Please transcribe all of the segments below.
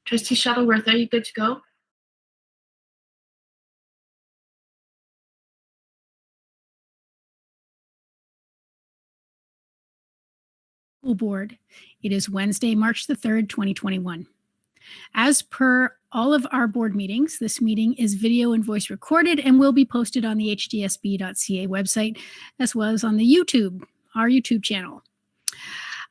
Trustee Shuttleworth, are you good to go? School Board. It is Wednesday, March the 3rd, 2021. As per all of our board meetings, this meeting is video and voice recorded and will be posted on the hdsb.ca website as well as on the our YouTube channel.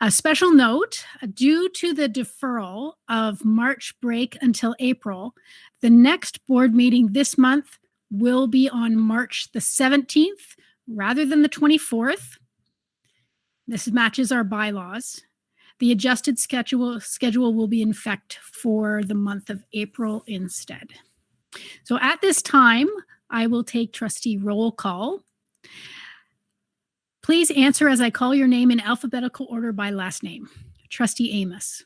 A special note, due to the deferral of March break until April, the next board meeting this month will be on March the 17th rather than the 24th. This matches our bylaws. The adjusted schedule will be in effect for the month of April instead. So at this time, I will take trustee roll call. Please answer as I call your name in alphabetical order by last name. Trustee Amos.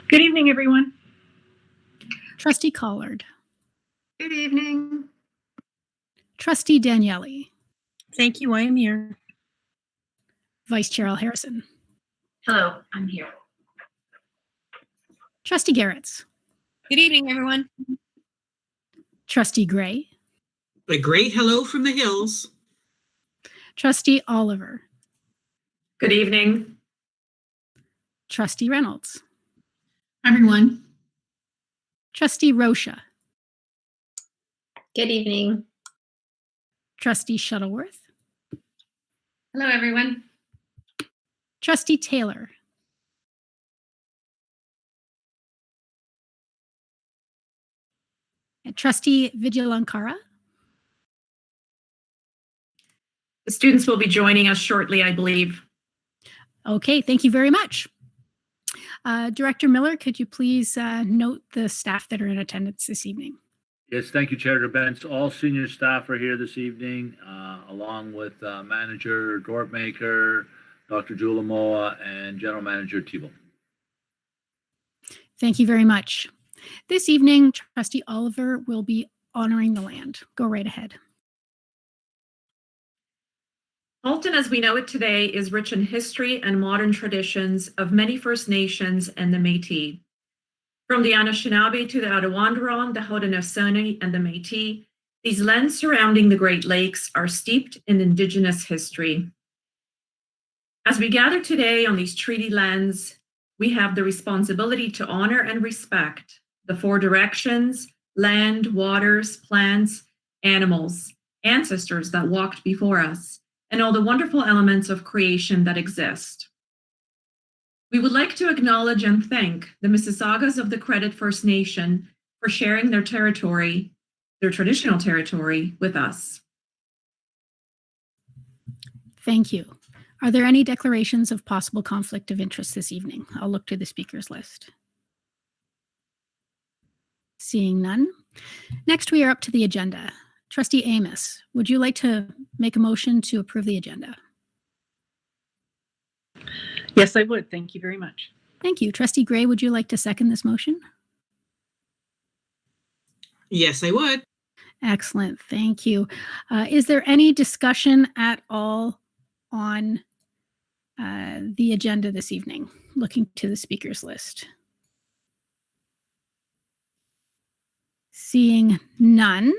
Good evening, everyone. Trustee Collard. Good evening. Trustee Daniele. Thank you, I am here. Vice Chair Al Harrison. Hello, I'm here. Trustee Garretts. Good evening, everyone. Trustee Gray. A great hello from the hills. Trustee Oliver. Good evening. Trustee Reynolds. Everyone. Trustee Rocha. Good evening. Trustee Shuttleworth. Hello, everyone. Trustee Taylor. And Trustee Vigilankara. The students will be joining us shortly, I believe. Okay, thank you very much. Director Miller, could you please note the staff that are in attendance this evening? Yes, thank you, Chair Benz. All senior staff are here this evening, along with Manager Dorpmaker, Dr. Julamoa, and General Manager Thibault. Thank you very much. This evening, Trustee Oliver will be honoring the land. Go right ahead. Halton, as we know it today, is rich in history and modern traditions of many First Nations and the Métis. From the Anishinaabe to the Arawandron, the Haudenosaunee, and the Métis, these lands surrounding the Great Lakes are steeped in Indigenous history. As we gather today on these treaty lands, we have the responsibility to honor and respect the four directions, land, waters, plants, animals, ancestors that walked before us, and all the wonderful elements of creation that exist. We would like to acknowledge and thank the Mississaugas of the Credit First Nation for sharing their territory, their traditional territory, with us. Thank you. Are there any declarations of possible conflict of interest this evening? I'll look to the speakers list. Seeing none. Next, we are up to the agenda. Trustee Amos, would you like to make a motion to approve the agenda? Yes, I would. Thank you very much. Thank you. Trustee Gray, would you like to second this motion? Yes, I would. Excellent. Thank you. Is there any discussion at all on the agenda this evening? Looking to the speakers list. Seeing none.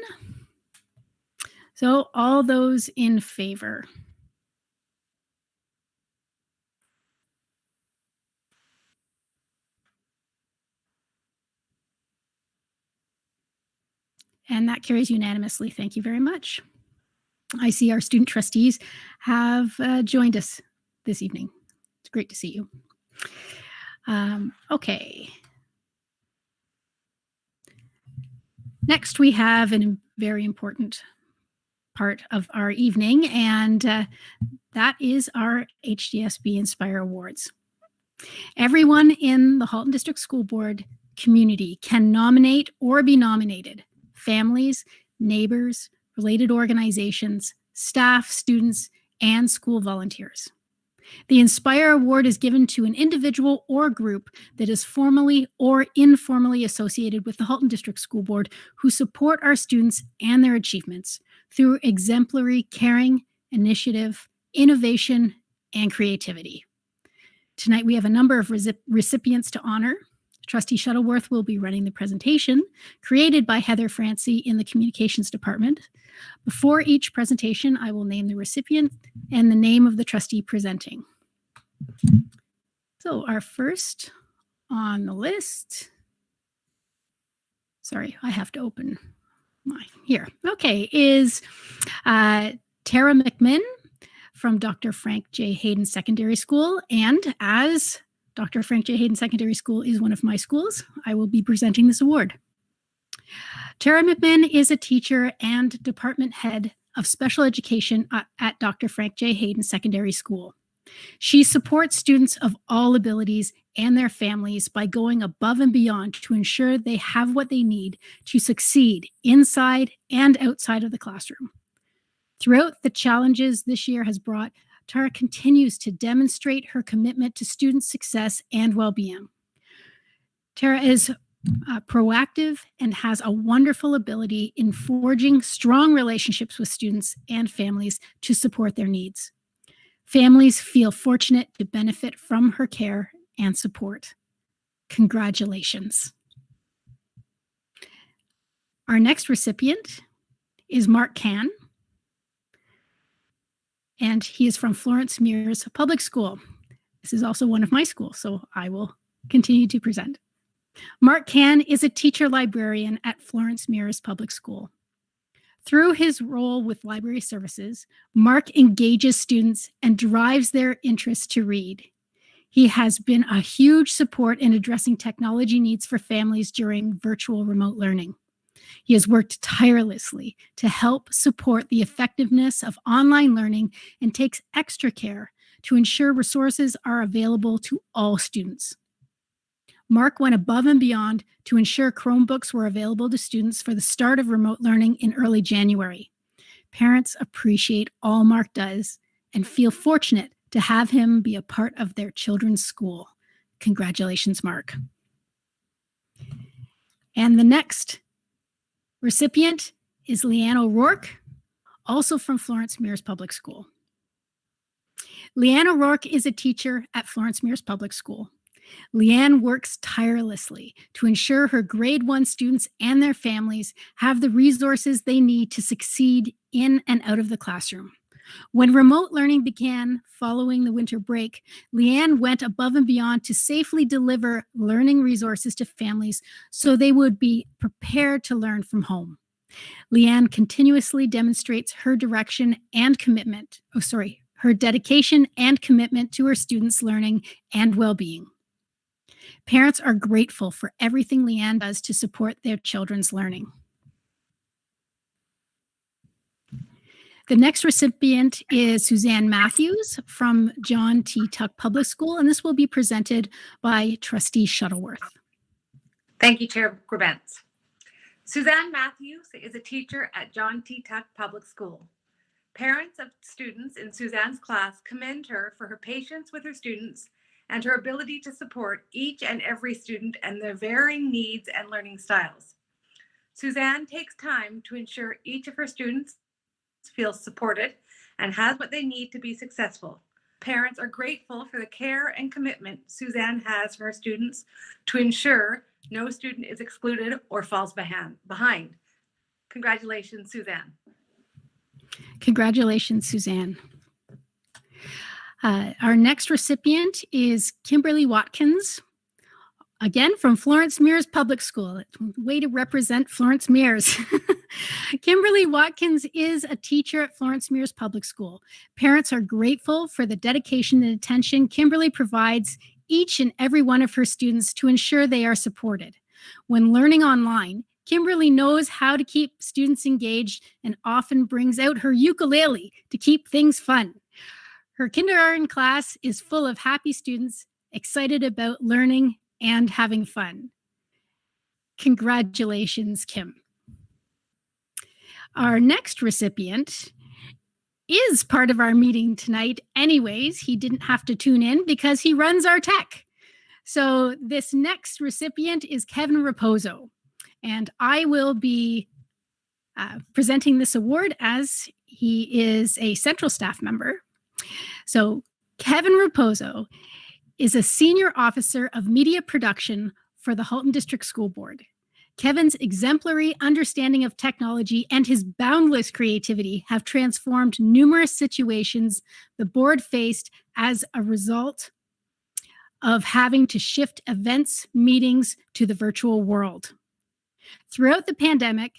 So all those in favor? And that carries unanimously. Thank you very much. I see our student trustees have joined us this evening. It's great to see you. Okay. Next, we have a very important part of our evening, and that is our Hdsb Inspire Awards. Everyone in the Halton District School Board community can nominate or be nominated. Families, neighbors, related organizations, staff, students, and school volunteers. The Inspire Award is given to an individual or group that is formally or informally associated with the Halton District School Board who support our students and their achievements through exemplary caring, initiative, innovation, and creativity. Tonight, we have a number of recipients to honor. Trustee Shuttleworth will be running the presentation created by Heather Francie in the Communications Department. Before each presentation, I will name the recipient and the name of the trustee presenting. So our first on the list, sorry, I have to open mine here. Okay, is Tara Mcmahon from Dr. Frank J. Hayden Secondary School. And as Dr. Frank J. Hayden Secondary School is one of my schools, I will be presenting this award. Tara Mcmahon is a teacher and department head of special education at Dr. Frank J. Hayden Secondary School. She supports students of all abilities and their families by going above and beyond to ensure they have what they need to succeed inside and outside of the classroom. Throughout the challenges this year has brought, Tara continues to demonstrate her commitment to student success and well-being. Tara is proactive and has a wonderful ability in forging strong relationships with students and families to support their needs. Families feel fortunate to benefit from her care and support. Congratulations. Our next recipient is Mark Can, and he is from Florence Mears Public School. This is also one of my schools, so I will continue to present. Mark Can is a teacher librarian at Florence Mears Public School. Through his role with library services, Mark engages students and drives their interest to read. He has been a huge support in addressing technology needs for families during virtual remote learning. He has worked tirelessly to help support the effectiveness of online learning and takes extra care to ensure resources are available to all students. Mark went above and beyond to ensure Chromebooks were available to students for the start of remote learning in early January. Parents appreciate all Mark does and feel fortunate to have him be a part of their children's school. Congratulations, Mark. And the next recipient is Leanne O'Rourke, also from Florence Mears Public School. Leanne O'Rourke is a teacher at Florence Mears Public School. Leanne works tirelessly to ensure her grade 1 students and their families have the resources they need to succeed in and out of the classroom. When remote learning began following the winter break, Leanne went above and beyond to safely deliver learning resources to families so they would be prepared to learn from home. Leanne continuously demonstrates her direction and commitment. Her dedication and commitment to her students' learning and well-being. Parents are grateful for everything Leanne does to support their children's learning. The next recipient is Suzanne Matthews from John T. Tuck Public School, and this will be presented by Trustee Shuttleworth. Thank you, Chair Grabentz. Suzanne Matthews is a teacher at John T. Tuck Public School. Parents of students in Suzanne's class commend her for her patience with her students and her ability to support each and every student and their varying needs and learning styles. Suzanne takes time to ensure each of her students feels supported and has what they need to be successful. Parents are grateful for the care and commitment Suzanne has for her students to ensure no student is excluded or falls behind. Congratulations, Suzanne. Congratulations, Suzanne. Our next recipient is Kimberly Watkins, again from Florence Mears Public School. Way to represent Florence Mears. Kimberly Watkins is a teacher at Florence Mears Public School. Parents are grateful for the dedication and attention Kimberly provides each and every one of her students to ensure they are supported. When learning online, Kimberly knows how to keep students engaged and often brings out her ukulele to keep things fun. Her kindergarten class is full of happy students, excited about learning and having fun. Congratulations, Kim. Our next recipient is part of our meeting tonight anyways. He didn't have to tune in because he runs our tech. So this next recipient is Kevin Raposo, and I will be presenting this award as he is a central staff member. So Kevin Raposo is a senior officer of media production for the Halton District School Board. Kevin's exemplary understanding of technology and his boundless creativity have transformed numerous situations the board faced as a result of having to shift events, meetings to the virtual world. Throughout the pandemic,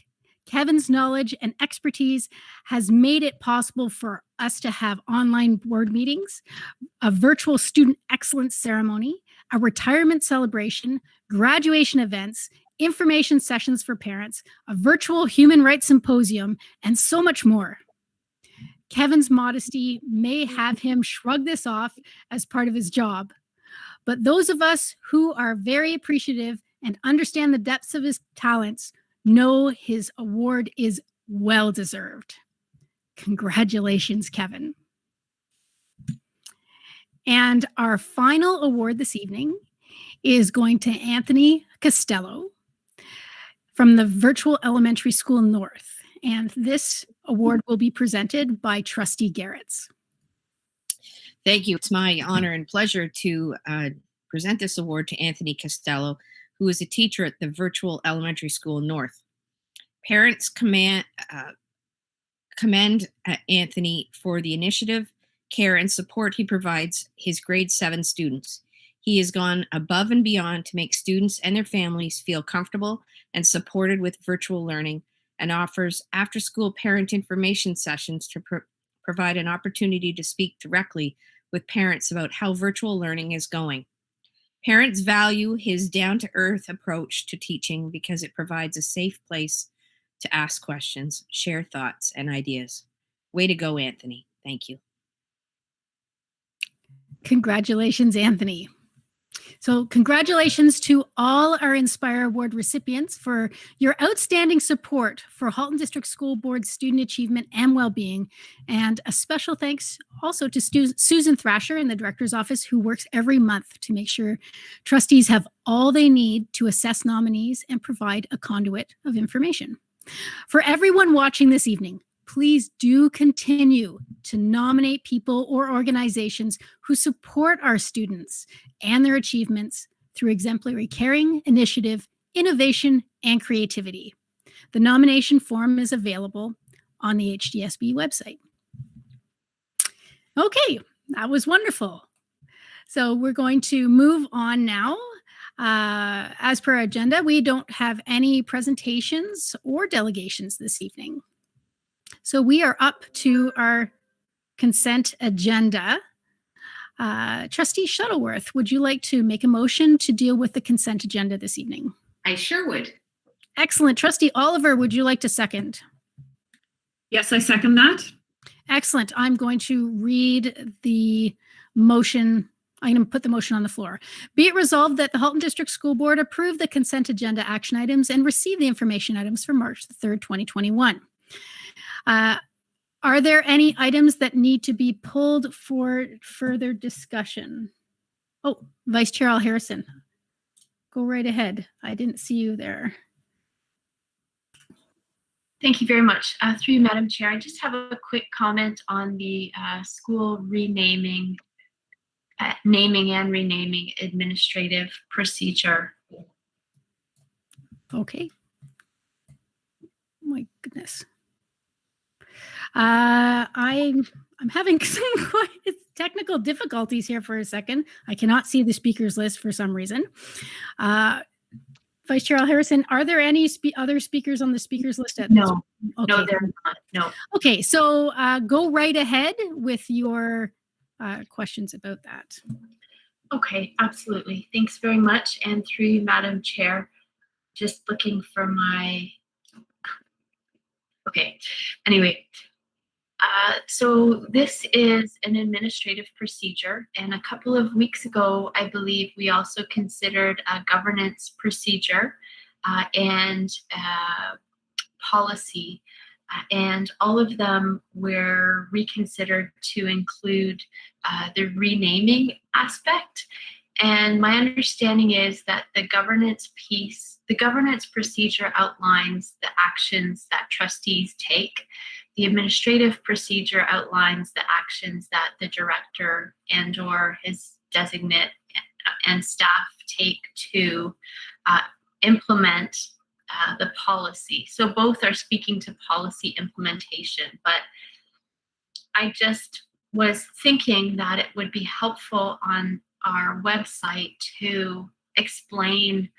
Kevin's knowledge and expertise has made it possible for us to have online board meetings, a virtual student excellence ceremony, a retirement celebration, graduation events, information sessions for parents, a virtual human rights symposium, and so much more. Kevin's modesty may have him shrug this off as part of his job, but those of us who are very appreciative and understand the depths of his talents know his award is well-deserved. Congratulations, Kevin. And our final award this evening is going to Anthony Costello from the Virtual Elementary School North. And this award will be presented by Trustee Garretts. Thank you. It's my honor and pleasure to present this award to Anthony Costello, who is a teacher at the Virtual Elementary School North. Parents commend Anthony for the initiative, care, and support he provides his grade 7 students. He has gone above and beyond to make students and their families feel comfortable and supported with virtual learning, and offers after-school parent information sessions to provide an opportunity to speak directly with parents about how virtual learning is going. Parents value his down-to-earth approach to teaching because it provides a safe place to ask questions, share thoughts, and ideas. Way to go, Anthony. Thank you. Congratulations, Anthony. So congratulations to all our Inspire Award recipients for your outstanding support for Halton District School Board student achievement and well-being. And a special thanks also to Susan Thrasher in the director's office, who works every month to make sure trustees have all they need to assess nominees and provide a conduit of information. For everyone watching this evening, please do continue to nominate people or organizations who support our students and their achievements through exemplary caring, initiative, innovation, and creativity. The nomination form is available on the Hdsb website. Okay, that was wonderful. So we're going to move on now As per our agenda, we don't have any presentations or delegations this evening. So we are up to our consent agenda. Trustee Shuttleworth, would you like to make a motion to deal with the consent agenda this evening? I sure would. Excellent. Trustee Oliver, would you like to second? Yes, I second that. Excellent. I'm going to read the motion. I'm going to put the motion on the floor. Be it resolved that the Halton District School Board approve the consent agenda action items and receive the information items for March the 3rd, 2021. Are there any items that need to be pulled for further discussion? Oh, Vice Chair Al Harrison, go right ahead. I didn't see you there. Thank you very much. Through you, Madam Chair, I just have a quick comment on the school renaming, naming and renaming administrative procedure. Okay. My goodness. I'm having some quite technical difficulties here for a second. I cannot see the speakers list for some reason. Vice Chair Al Harrison, are there any other speakers on the speakers list at this No, point? no, Okay. they're not. No. Okay, so go right ahead with your questions about that. Okay, absolutely. Thanks very much. And through you, Madam Chair, just looking for my, okay, anyway. So this is an administrative procedure, and a couple of weeks ago, I believe we also considered a governance procedure and policy, and all of them were reconsidered to include the renaming aspect. And my understanding is that the governance piece, the governance procedure outlines the actions that trustees take. The administrative procedure outlines the actions that the director and or his designate and staff take to implement the policy. So both are speaking to policy implementation, but I just was thinking that it would be helpful on our website to explain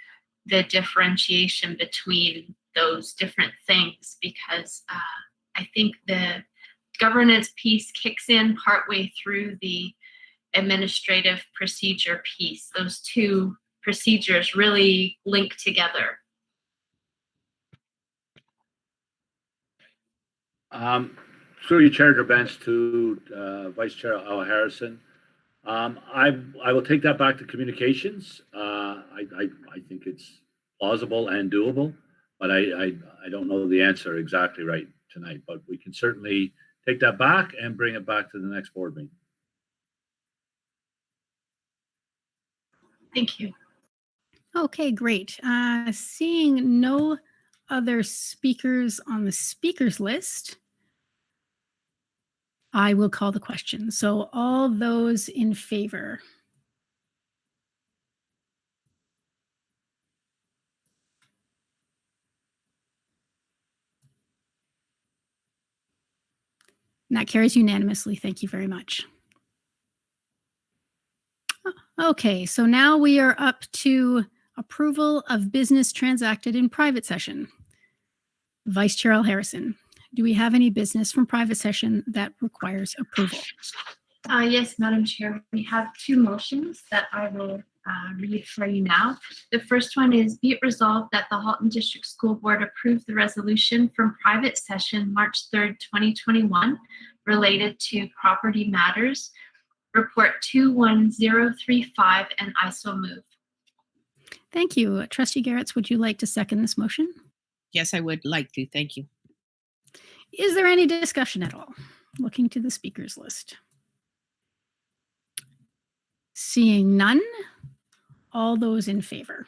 the differentiation between those different things, because I think the governance piece kicks in partway through the administrative procedure piece. Those two procedures really link together. Through your Chair Bench to Vice Chair Al Harrison. I will take that back to communications. I think it's plausible and doable, but I don't know the answer exactly right tonight, but we can certainly take that back and bring it back to the next board meeting. Thank you. Okay, great. Seeing no other speakers on the speakers list, I will call the question. So all those in favor? And that carries unanimously. Thank you very much. Okay, so now we are up to approval of business transacted in private session. Vice Chair Al Harrison, do we have any business from private session that requires approval? Yes, Madam Chair, we have two motions that I will read for you now. The first one is, be it resolved that the Halton District School Board approve the resolution from private session March 3rd, 2021 related to property matters, report 21035, and I so move. Thank you. Trustee Garretts, would you like to second this motion? Yes, I would like to. Thank you. Is there any discussion at all? Looking to the speakers list. Seeing none, all those in favor?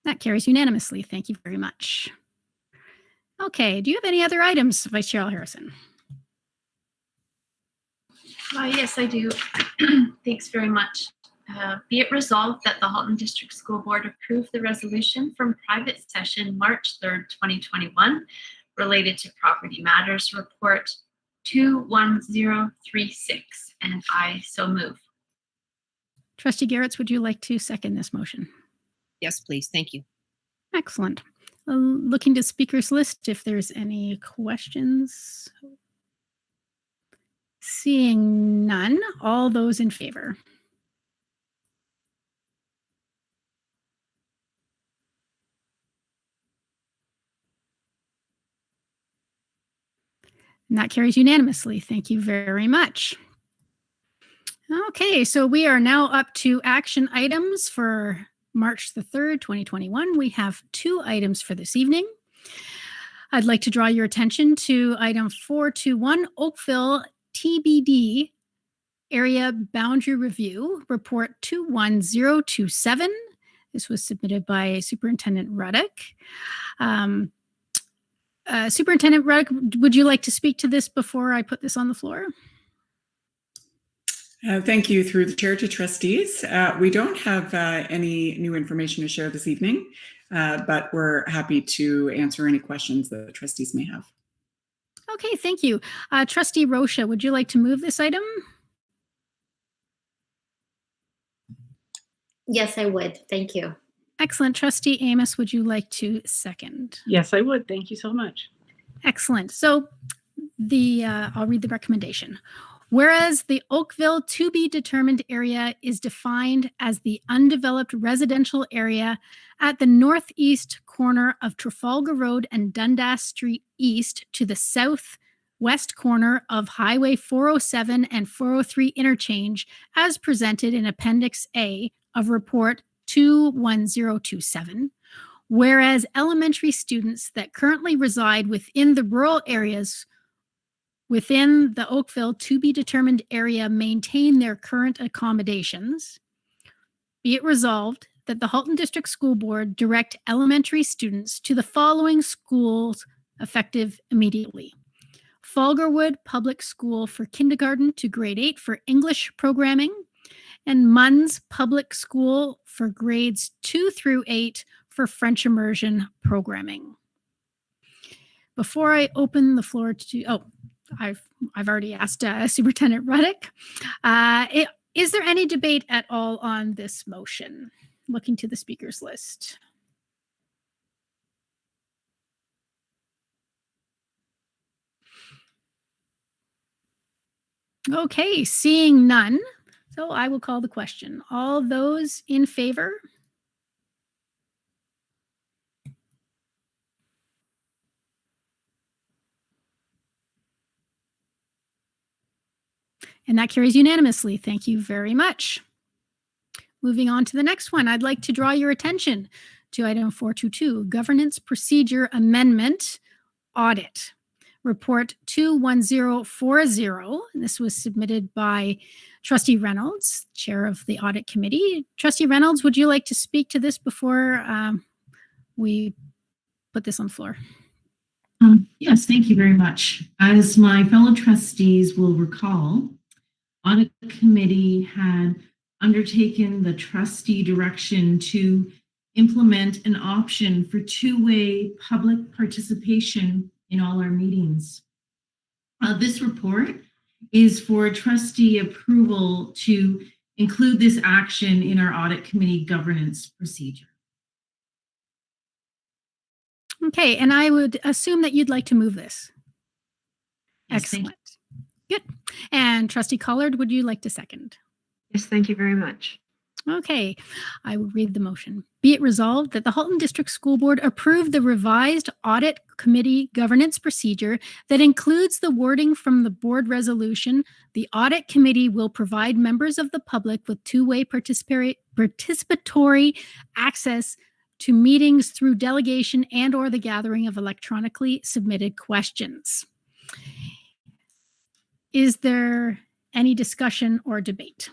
That carries unanimously. Thank you very much. Okay, do you have any other items, Vice Chair Al Harrison? Yes, I do. Thanks very much. Be it resolved that the Halton District School Board approve the resolution from private session March 3rd, 2021 related to property matters report 21036, and I so move. Trustee Garretts, would you like to second this motion? Yes, please. Thank you. Excellent. Looking to speakers list if there's any questions. Seeing none, all those in favor? And that carries unanimously. Thank you very much. Okay, so we are now up to action items for March the 3rd, 2021. We have 2 items for this evening. I'd like to draw your attention to item 421, Oakville TBD Area Boundary Review, Report 21027. This was submitted by Superintendent Ruddock. Superintendent Ruddock, would you like to speak to this before I put this on the floor? Thank you. Through the chair to trustees. We don't have any new information to share this evening, but we're happy to answer any questions that the trustees may have. Okay, thank you. Trustee Rocha, would you like to move this item? Yes, I would. Thank you. Excellent. Trustee Amos, would you like to second? Yes, I would. Thank you so much. Excellent. So I'll read the recommendation. Whereas the Oakville to be determined area is defined as the undeveloped residential area at the northeast corner of Trafalgar Road and Dundas Street East to the southwest corner of Highway 407 and 403 interchange as presented in Appendix A of Report 21027. Whereas elementary students that currently reside within the rural areas within the Oakville to be determined area maintain their current accommodations, be it resolved that the Halton District School Board direct elementary students to the following schools effective immediately. Falgarwood Public School for kindergarten to grade 8 for English programming, and Munns Public School for grades 2 through 8 for French immersion programming. Before I open the floor to, I've already asked Superintendent Ruddock. Is there any debate at all on this motion? Looking to the speakers list. Okay, seeing none. So I will call the question. All those in favor? And that carries unanimously. Thank you very much. Moving on to the next one, I'd like to draw your attention to item 422, Governance Procedure Amendment Audit. Report 21040. And this was submitted by Trustee Reynolds, Chair of the Audit Committee. Trustee Reynolds, would you like to speak to this before we put this on the floor? Yes, thank you very much. As my fellow trustees will recall, Audit Committee had undertaken the trustee direction to implement an option for two-way public participation in all our meetings. This report is for trustee approval to include this action in our Audit Committee governance procedure. Okay, and I would assume that you'd like to move this. Yes, excellent. Good. And Trustee Collard, would you like to second? Yes, thank you very much. Okay, I will read the motion. Be it resolved that the Halton District School Board approve the revised Audit Committee governance procedure that includes the wording from the board resolution. The Audit Committee will provide members of the public with two-way participatory access to meetings through delegation and or the gathering of electronically submitted questions. Is there any discussion or debate?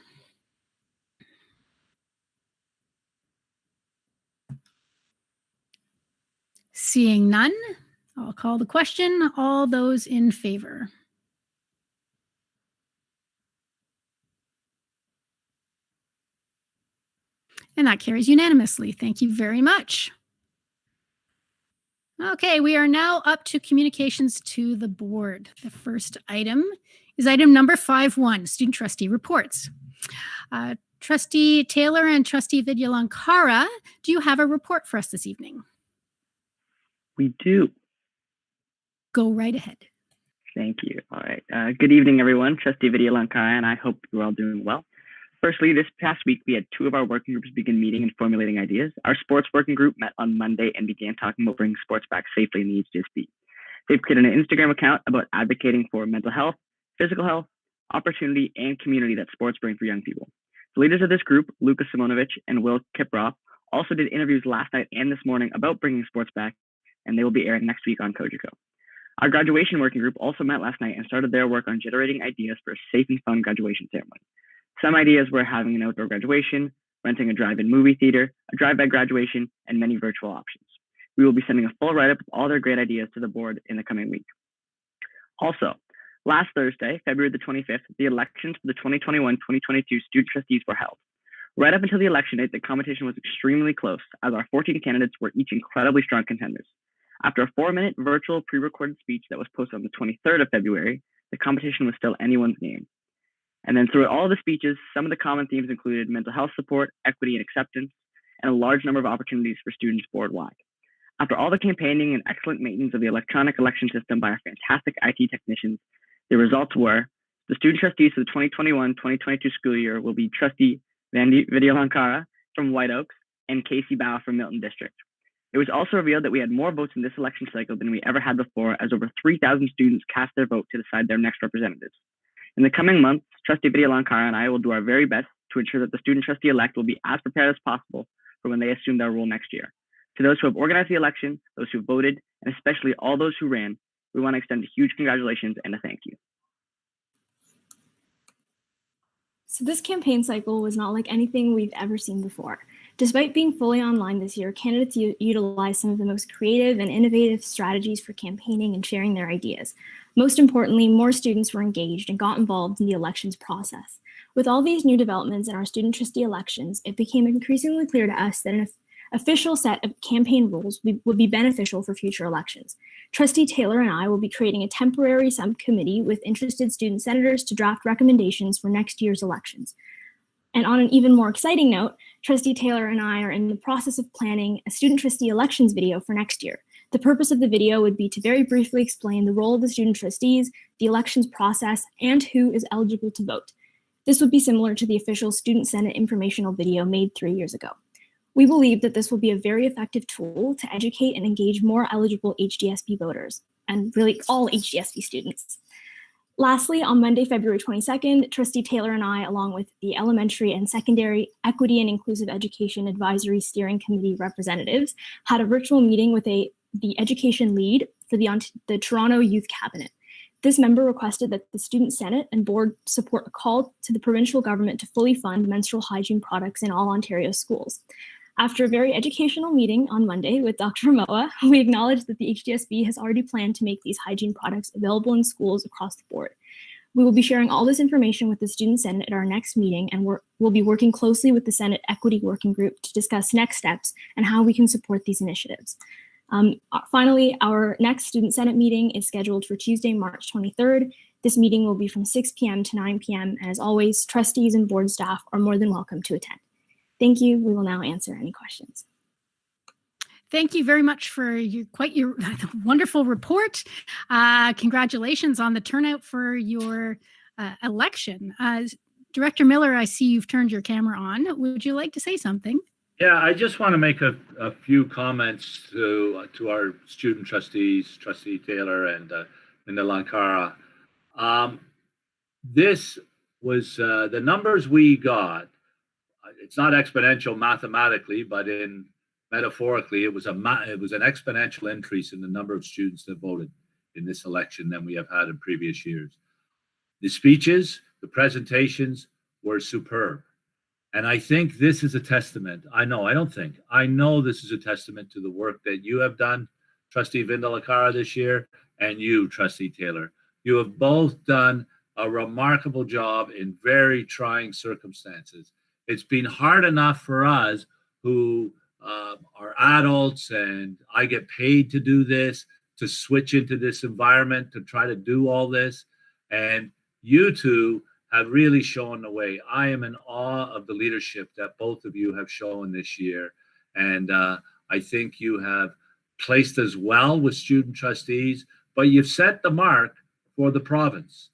Seeing none, I'll call the question. All those in favor? And that carries unanimously. Thank you very much. Okay, we are now up to communications to the board. The first item is item number 5.1, student trustee reports. Trustee Taylor and Trustee Vidyalankara, do you have a report for us this evening? We do. Go right ahead. Thank you. All right. Good evening, everyone. Trustee Vidyalankara, and I hope you're all doing well. Firstly, this past week, we had 2 of our working groups begin meeting and formulating ideas. Our sports working group met on Monday and began talking about bringing sports back safely in the Hdsb. They've created an Instagram account about advocating for mental health, physical health, opportunity, and community that sports bring for young people. The leaders of this group, Luka Simonovic and Will Kiprop, also did interviews last night and this morning about bringing sports back, and they will be airing next week on Kojiko. Our graduation working group also met last night and started their work on generating ideas for a safe and fun graduation ceremony. Some ideas were having an outdoor graduation, renting a drive-in movie theater, a drive-by graduation, and many virtual options. We will be sending a full write-up of all their great ideas to the board in the coming week. Also, last Thursday, February the 25th, the elections for the 2021-2022 student trustees were held. Right up until the election date, the competition was extremely close, as our 14 candidates were each incredibly strong contenders. After a 4-minute virtual pre-recorded speech that was posted on the 23rd of February, the competition was still anyone's game. And then throughout all the speeches, some of the common themes included mental health support, equity and acceptance, and a large number of opportunities for students board-wide. After all the campaigning and excellent maintenance of the electronic election system by our fantastic IT technicians, the results were the student trustees for the 2021-2022 school year will be Trustee Vidyalankara from White Oaks and Casey Bao from Milton District. It was also revealed that we had more votes in this election cycle than we ever had before, as over 3,000 students cast their vote to decide their next representatives. In the coming months, Trustee Vidyalankara and I will do our very best to ensure that the student trustee-elect will be as prepared as possible for when they assume their role next year. To those who have organized the election, those who voted, and especially all those who ran, we want to extend a huge congratulations and a thank you. So this campaign cycle was not like anything we've ever seen before. Despite being fully online this year, candidates utilized some of the most creative and innovative strategies for campaigning and sharing their ideas. Most importantly, more students were engaged and got involved in the elections process. With all these new developments in our student trustee elections, it became increasingly clear to us that an official set of campaign rules would be beneficial for future elections. Trustee Taylor and I will be creating a temporary subcommittee with interested student senators to draft recommendations for next year's elections. And on an even more exciting note, Trustee Taylor and I are in the process of planning a student trustee elections video for next year. The purpose of the video would be to very briefly explain the role of the student trustees, the elections process, and who is eligible to vote. This would be similar to the official Student Senate informational video made 3 years ago. We believe that this will be a very effective tool to educate and engage more eligible Hdsb voters, and really all Hdsb students. Lastly, on Monday, February 22nd, Trustee Taylor and I, along with the Elementary and Secondary Equity and Inclusive Education Advisory Steering Committee representatives, had a virtual meeting with the education lead for the Toronto Youth Cabinet. This member requested that the Student Senate and Board support a call to the provincial government to fully fund menstrual hygiene products in all Ontario schools. After a very educational meeting on Monday with Dr. Moa, we acknowledged that the Hdsb has already planned to make these hygiene products available in schools across the board. We will be sharing all this information with the Student Senate at our next meeting, and we'll be working closely with the Senate Equity Working Group to discuss next steps and how we can support these initiatives. Finally, our next Student Senate meeting is scheduled for Tuesday, March 23rd. This meeting will be from 6 p.m. to 9 p.m. And as always, trustees and board staff are more than welcome to attend. Thank you. We will now answer any questions. Thank you very much for your wonderful report. Congratulations on the turnout for your election. Director Miller, I see you've turned your camera on. Would you like to say something? Yeah, I just want to make a few comments to our student trustees, Trustee Taylor and Vidyalankara. This was the numbers we got. It's not exponential mathematically, but metaphorically, it was an exponential increase in the number of students that voted in this election than we have had in previous years. The speeches, the presentations were superb. And I think this is a testament. I know this is a testament to the work that you have done, Trustee Vidyalankara, this year, and you, Trustee Taylor. You have both done a remarkable job in very trying circumstances. It's been hard enough for us who are adults, and I get paid to do this, to switch into this environment, to try to do all this. And you two have really shown the way. I am in awe of the leadership that both of you have shown this year. And I think you have placed us well with student trustees, but you've set the mark for the province.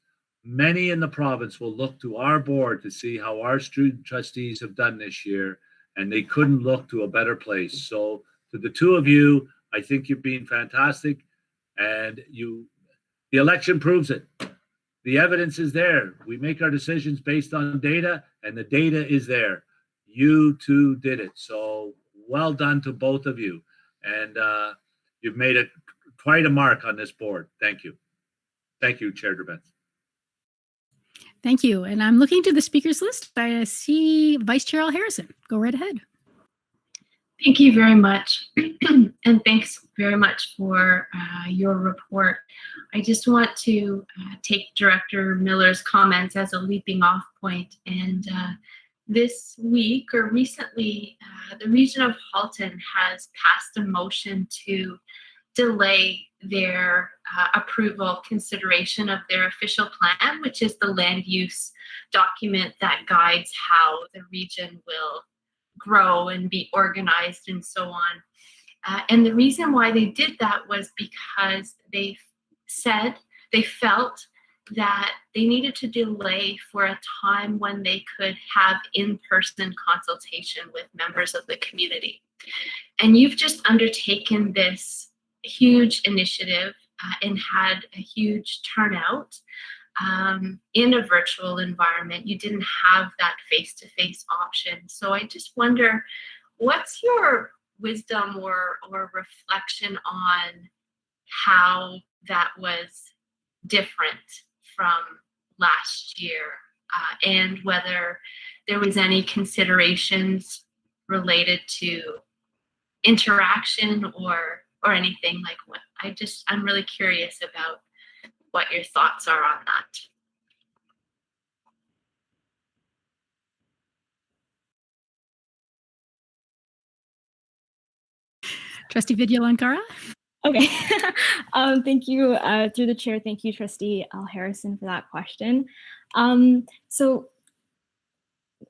Many in the province will look to our board to see how our student trustees have done this year, and they couldn't look to a better place. So to the two of you, I think you've been fantastic, and the election proves it. The evidence is there. We make our decisions based on data, and the data is there. You two did it. So well done to both of you. And you've made quite a mark on this board. Thank you. Thank you, Chair Gerbens. Thank you. And I'm looking to the speakers list. I see Vice Chair Al Harrison. Go right ahead. Thank you very much. And thanks very much for your report. I just want to take Director Miller's comments as a leaping off point. And this week or recently, the region of Halton has passed a motion to delay their approval consideration of their official plan, which is the land use document that guides how the region will grow and be organized and so on. And the reason why they did that was because they felt that they needed to delay for a time when they could have in-person consultation with members of the community. And you've just undertaken this huge initiative and had a huge turnout in a virtual environment. You didn't have that face-to-face option. So I just wonder, what's your wisdom or reflection on how that was different from last year, and whether there was any considerations related to interaction or anything like what? I'm really curious about what your thoughts are on that. Trustee Vidya-Lankara. Okay. Thank you, through the chair. Thank you, Trustee Al Harrison, for that question. So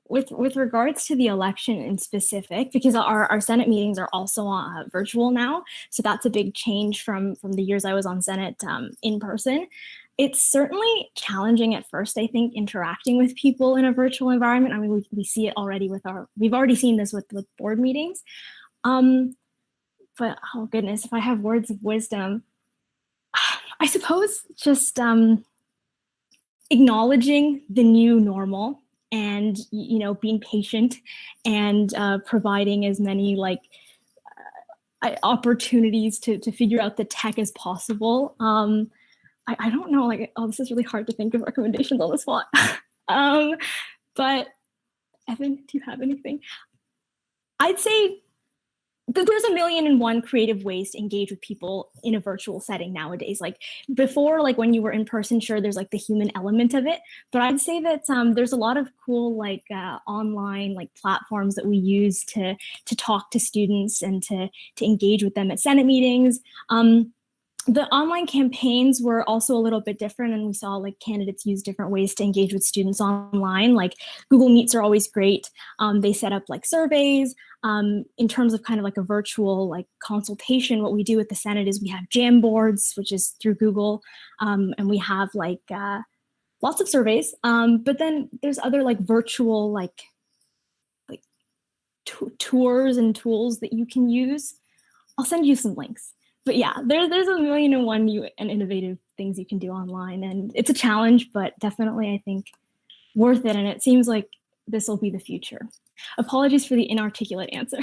with regards to the election in specific, because our Senate meetings are also virtual now, so that's a big change from the years I was on Senate in person. It's certainly challenging at first, I think, interacting with people in a virtual environment. I mean, we see it already we've already seen this with board meetings. But oh goodness, if I have words of wisdom, I suppose just acknowledging the new normal and, being patient and providing as many opportunities to figure out the tech as possible. I don't know, this is really hard to think of recommendations on the spot. But Evan, do you have anything? I'd say that there's 1,000,001 creative ways to engage with people in a virtual setting nowadays. Like before, when you were in person, sure, there's the human element of it. But I'd say that there's a lot of cool online platforms that we use to talk to students and to engage with them at Senate meetings. The online campaigns were also a little bit different, and we saw candidates use different ways to engage with students online. Google Meets are always great. They set up surveys. In terms of kind of a virtual consultation, what we do with the Senate is we have jam boards, which is through Google, and we have lots of surveys. But then there's other virtual tours and tools that you can use. I'll send you some links. But yeah, there's 1,000,001 new and innovative things you can do online, and it's a challenge, but definitely I think worth it. And it seems like this will be the future. Apologies for the inarticulate answer.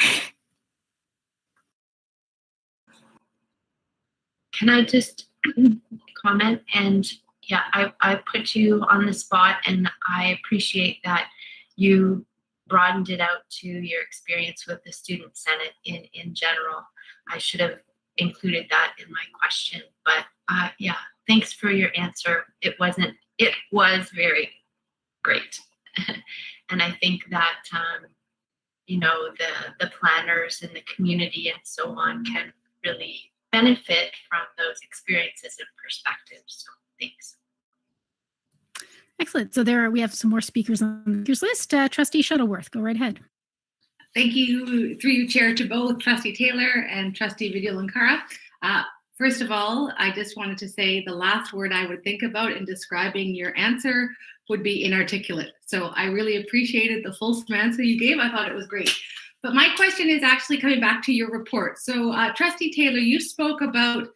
Can I just comment? And yeah, I put you on the spot, and I appreciate that you broadened it out to your experience with the Student Senate in general. I should have included that in my question, but yeah, thanks for your answer. It was very great. And I think that the planners and the community and so on can really benefit from those experiences and perspectives. So thanks. Excellent. So we have some more speakers on the speakers list. Trustee Shuttleworth, go right ahead. Thank you, through you, Chair, to both Trustee Taylor and Trustee Vidya-Lankara. First of all, I just wanted to say the last word I would think about in describing your answer would be inarticulate. So I really appreciated the fulsome answer you gave. I thought it was great. But my question is actually coming back to your report. So Trustee Taylor, you spoke about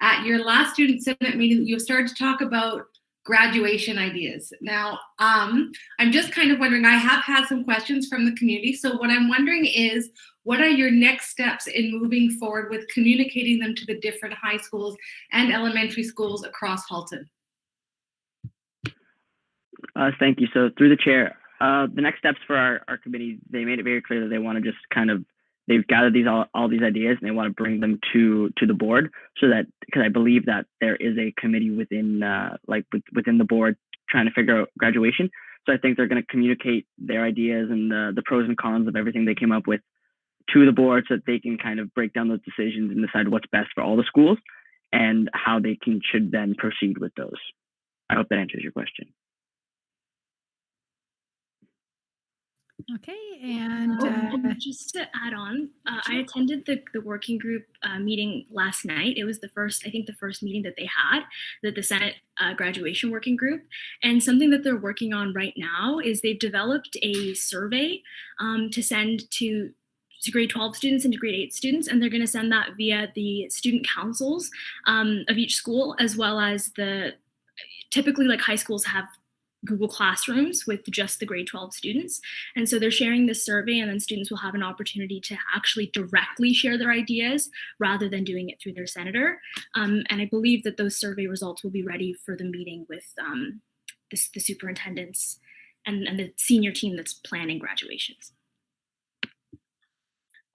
at your last Student Senate meeting, you started to talk about graduation ideas. Now, I'm just kind of wondering, I have had some questions from the community. So what I'm wondering is, what are your next steps in moving forward with communicating them to the different high schools and elementary schools across Halton? Thank you. So through the chair, the next steps for our committee, they made it very clear that they want to just they've gathered all these ideas and they want to bring them to the board, so that, because I believe that there is a committee within within the board trying to figure out graduation. So I think they're going to communicate their ideas and the pros and cons of everything they came up with to the board, so that they can kind of break down those decisions and decide what's best for all the schools and how they should then proceed with those. I hope that answers your question. Okay, and just to add on, I attended the working group meeting last night. It was the first meeting that they had, the Senate graduation working group. And something that they're working on right now is they've developed a survey to send to grade 12 students and to grade 8 students, and they're going to send that via the student councils of each school, as well as typically like high schools have Google Classrooms with just the grade 12 students. And so they're sharing this survey, and then students will have an opportunity to actually directly share their ideas rather than doing it through their senator. And I believe that those survey results will be ready for the meeting with the superintendents and the senior team that's planning graduations.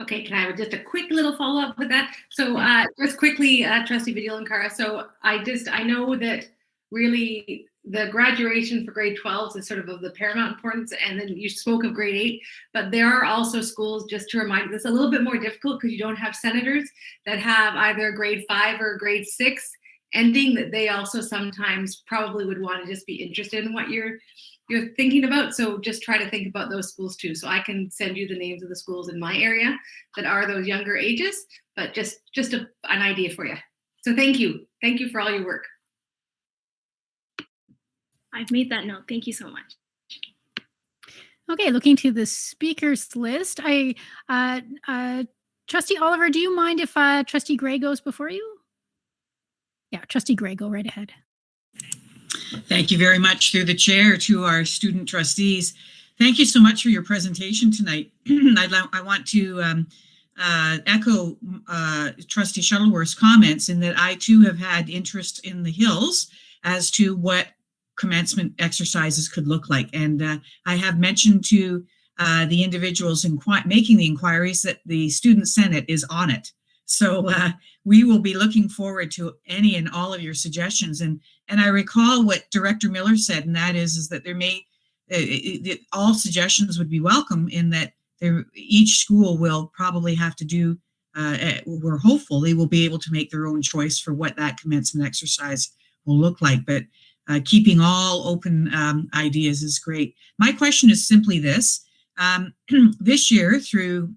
Okay, can I have just a quick little follow-up with that? So just quickly, Trustee Vidya-Lankara, so I know that really the graduation for grade 12s is sort of the paramount importance, and then you spoke of grade 8, but there are also schools, just to remind you, it's a little bit more difficult because you don't have senators that have either grade 5 or grade 6 ending, that they also sometimes probably would want to just be interested in what you're thinking about. So just try to think about those schools too. So I can send you the names of the schools in my area that are those younger ages, but just an idea for you. So thank you. Thank you for all your work. I've made that note. Thank you so much. Okay, looking to the speakers list, Trustee Oliver, do you mind if Trustee Gray goes before you? Yeah, Trustee Gray, go right ahead. Thank you very much, through the chair, to our student trustees. Thank you so much for your presentation tonight. I want to echo Trustee Shuttleworth's comments in that I too have had interest in the Hills as to what commencement exercises could look like. And I have mentioned to the individuals making the inquiries that the Student Senate is on it. So we will be looking forward to any and all of your suggestions. And I recall what Director Miller said, and that is that there may, all suggestions would be welcome, in that each school will probably have to do, we're hopeful they will be able to make their own choice for what that commencement exercise will look like. But keeping all open ideas is great. My question is simply this. This year, through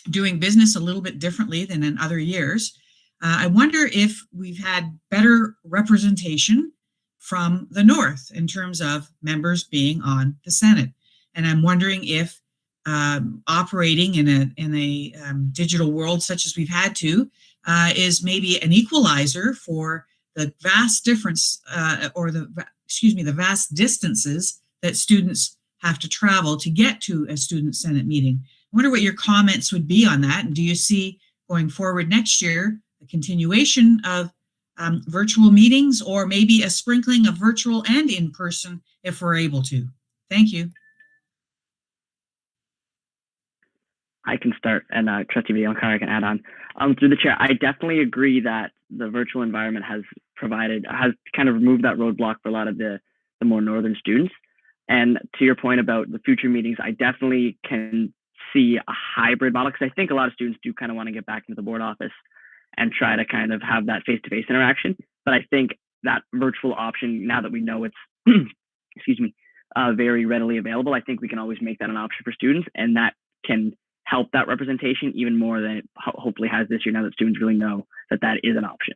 doing business a little bit differently than in other years, I wonder if we've had better representation from the North in terms of members being on the Senate. And I'm wondering if operating in a digital world such as we've had to is maybe an equalizer for the vast difference the vast distances that students have to travel to get to a Student Senate meeting. I wonder what your comments would be on that. And do you see going forward next year a continuation of virtual meetings, or maybe a sprinkling of virtual and in person if we're able to? Thank you. I can start, and Trustee Vidya-Lankara can add on. Through the chair, I definitely agree that the virtual environment has kind of removed that roadblock for a lot of the more northern students. And to your point about the future meetings, I definitely can see a hybrid model, because I think a lot of students do kind of want to get back into the board office and try to kind of have that face-to-face interaction. But I think that virtual option, now that we know it's, excuse me, very readily available, I think we can always make that an option for students, and that can help that representation even more than it hopefully has this year, now that students really know that that is an option.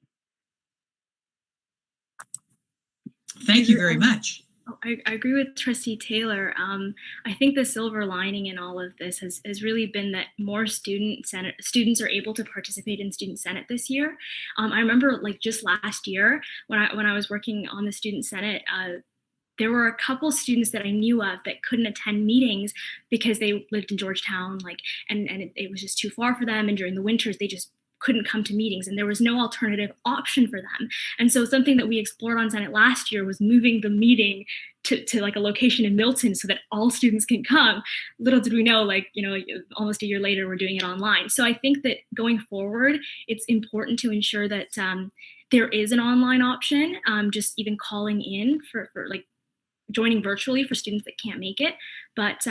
Thank you very much. I agree with Trustee Taylor. I think the silver lining in all of this has really been that more students are able to participate in Student Senate this year. I remember like just last year when I was working on the Student Senate, there were a couple students that I knew of that couldn't attend meetings because they lived in Georgetown, and it was just too far for them. And during the winters, they just couldn't come to meetings, and there was no alternative option for them. And so something that we explored on Senate last year was moving the meeting to like a location in Milton so that all students can come. Little did we know, almost a year later, we're doing it online. So I think that going forward, it's important to ensure that there is an online option, just even calling in for like joining virtually for students that can't make it. But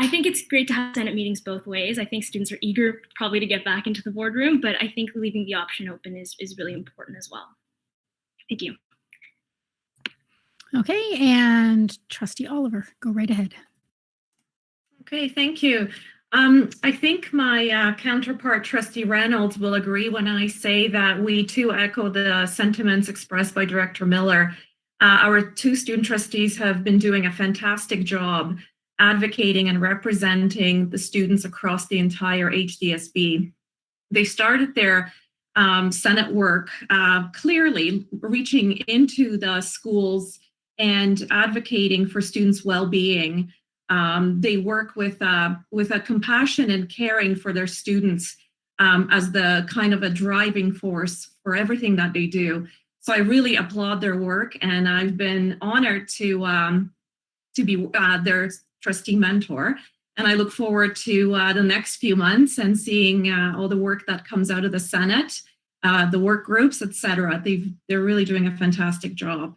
I think it's great to have Senate meetings both ways. I think students are eager probably to get back into the boardroom, but I think leaving the option open is really important as well. Thank you. Okay, and Trustee Oliver, go right ahead. Okay, thank you. I think my counterpart, Trustee Reynolds, will agree when I say that we too echo the sentiments expressed by Director Miller. Our two student trustees have been doing a fantastic job advocating and representing the students across the entire Hdsb. They started their Senate work clearly reaching into the schools and advocating for students' well-being. They work with a compassion and caring for their students as the kind of a driving force for everything that they do. So I really applaud their work, and I've been honored to be their trustee mentor. And I look forward to the next few months and seeing all the work that comes out of the Senate, the work groups, etc. They're really doing a fantastic job.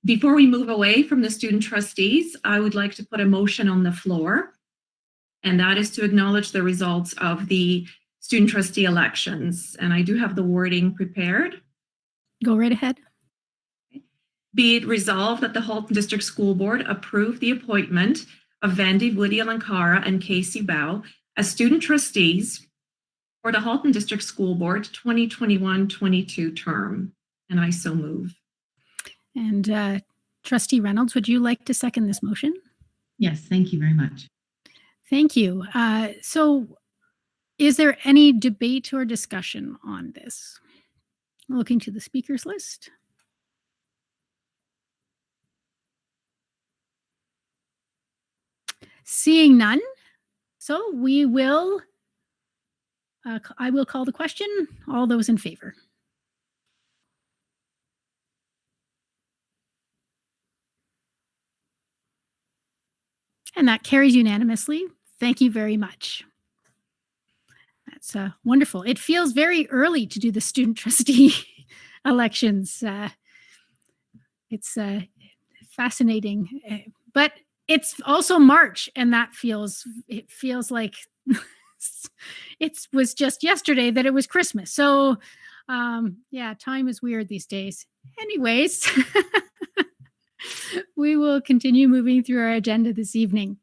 Before we move away from the student trustees, I would like to put a motion on the floor, and that is to acknowledge the results of the student trustee elections. And I do have the wording prepared. Go right ahead. Be it resolved that the Halton District School Board approve the appointment of Vandy Woody-Alankara and Casey Bow as student trustees for the Halton District School Board 2021-22 term. And I so move. And Trustee Reynolds, would you like to second this motion? Yes, thank you very much. Thank you. So is there any debate or discussion on this? Looking to the speakers list. Seeing none, so we will, I will call the question. All those in favor? And that carries unanimously. Thank you very much. That's wonderful. It feels very early to do the student trustee elections. It's fascinating, but it's also March, and it feels like it was just yesterday that it was Christmas. So yeah, time is weird these days. Anyways, we will continue moving through our agenda this evening.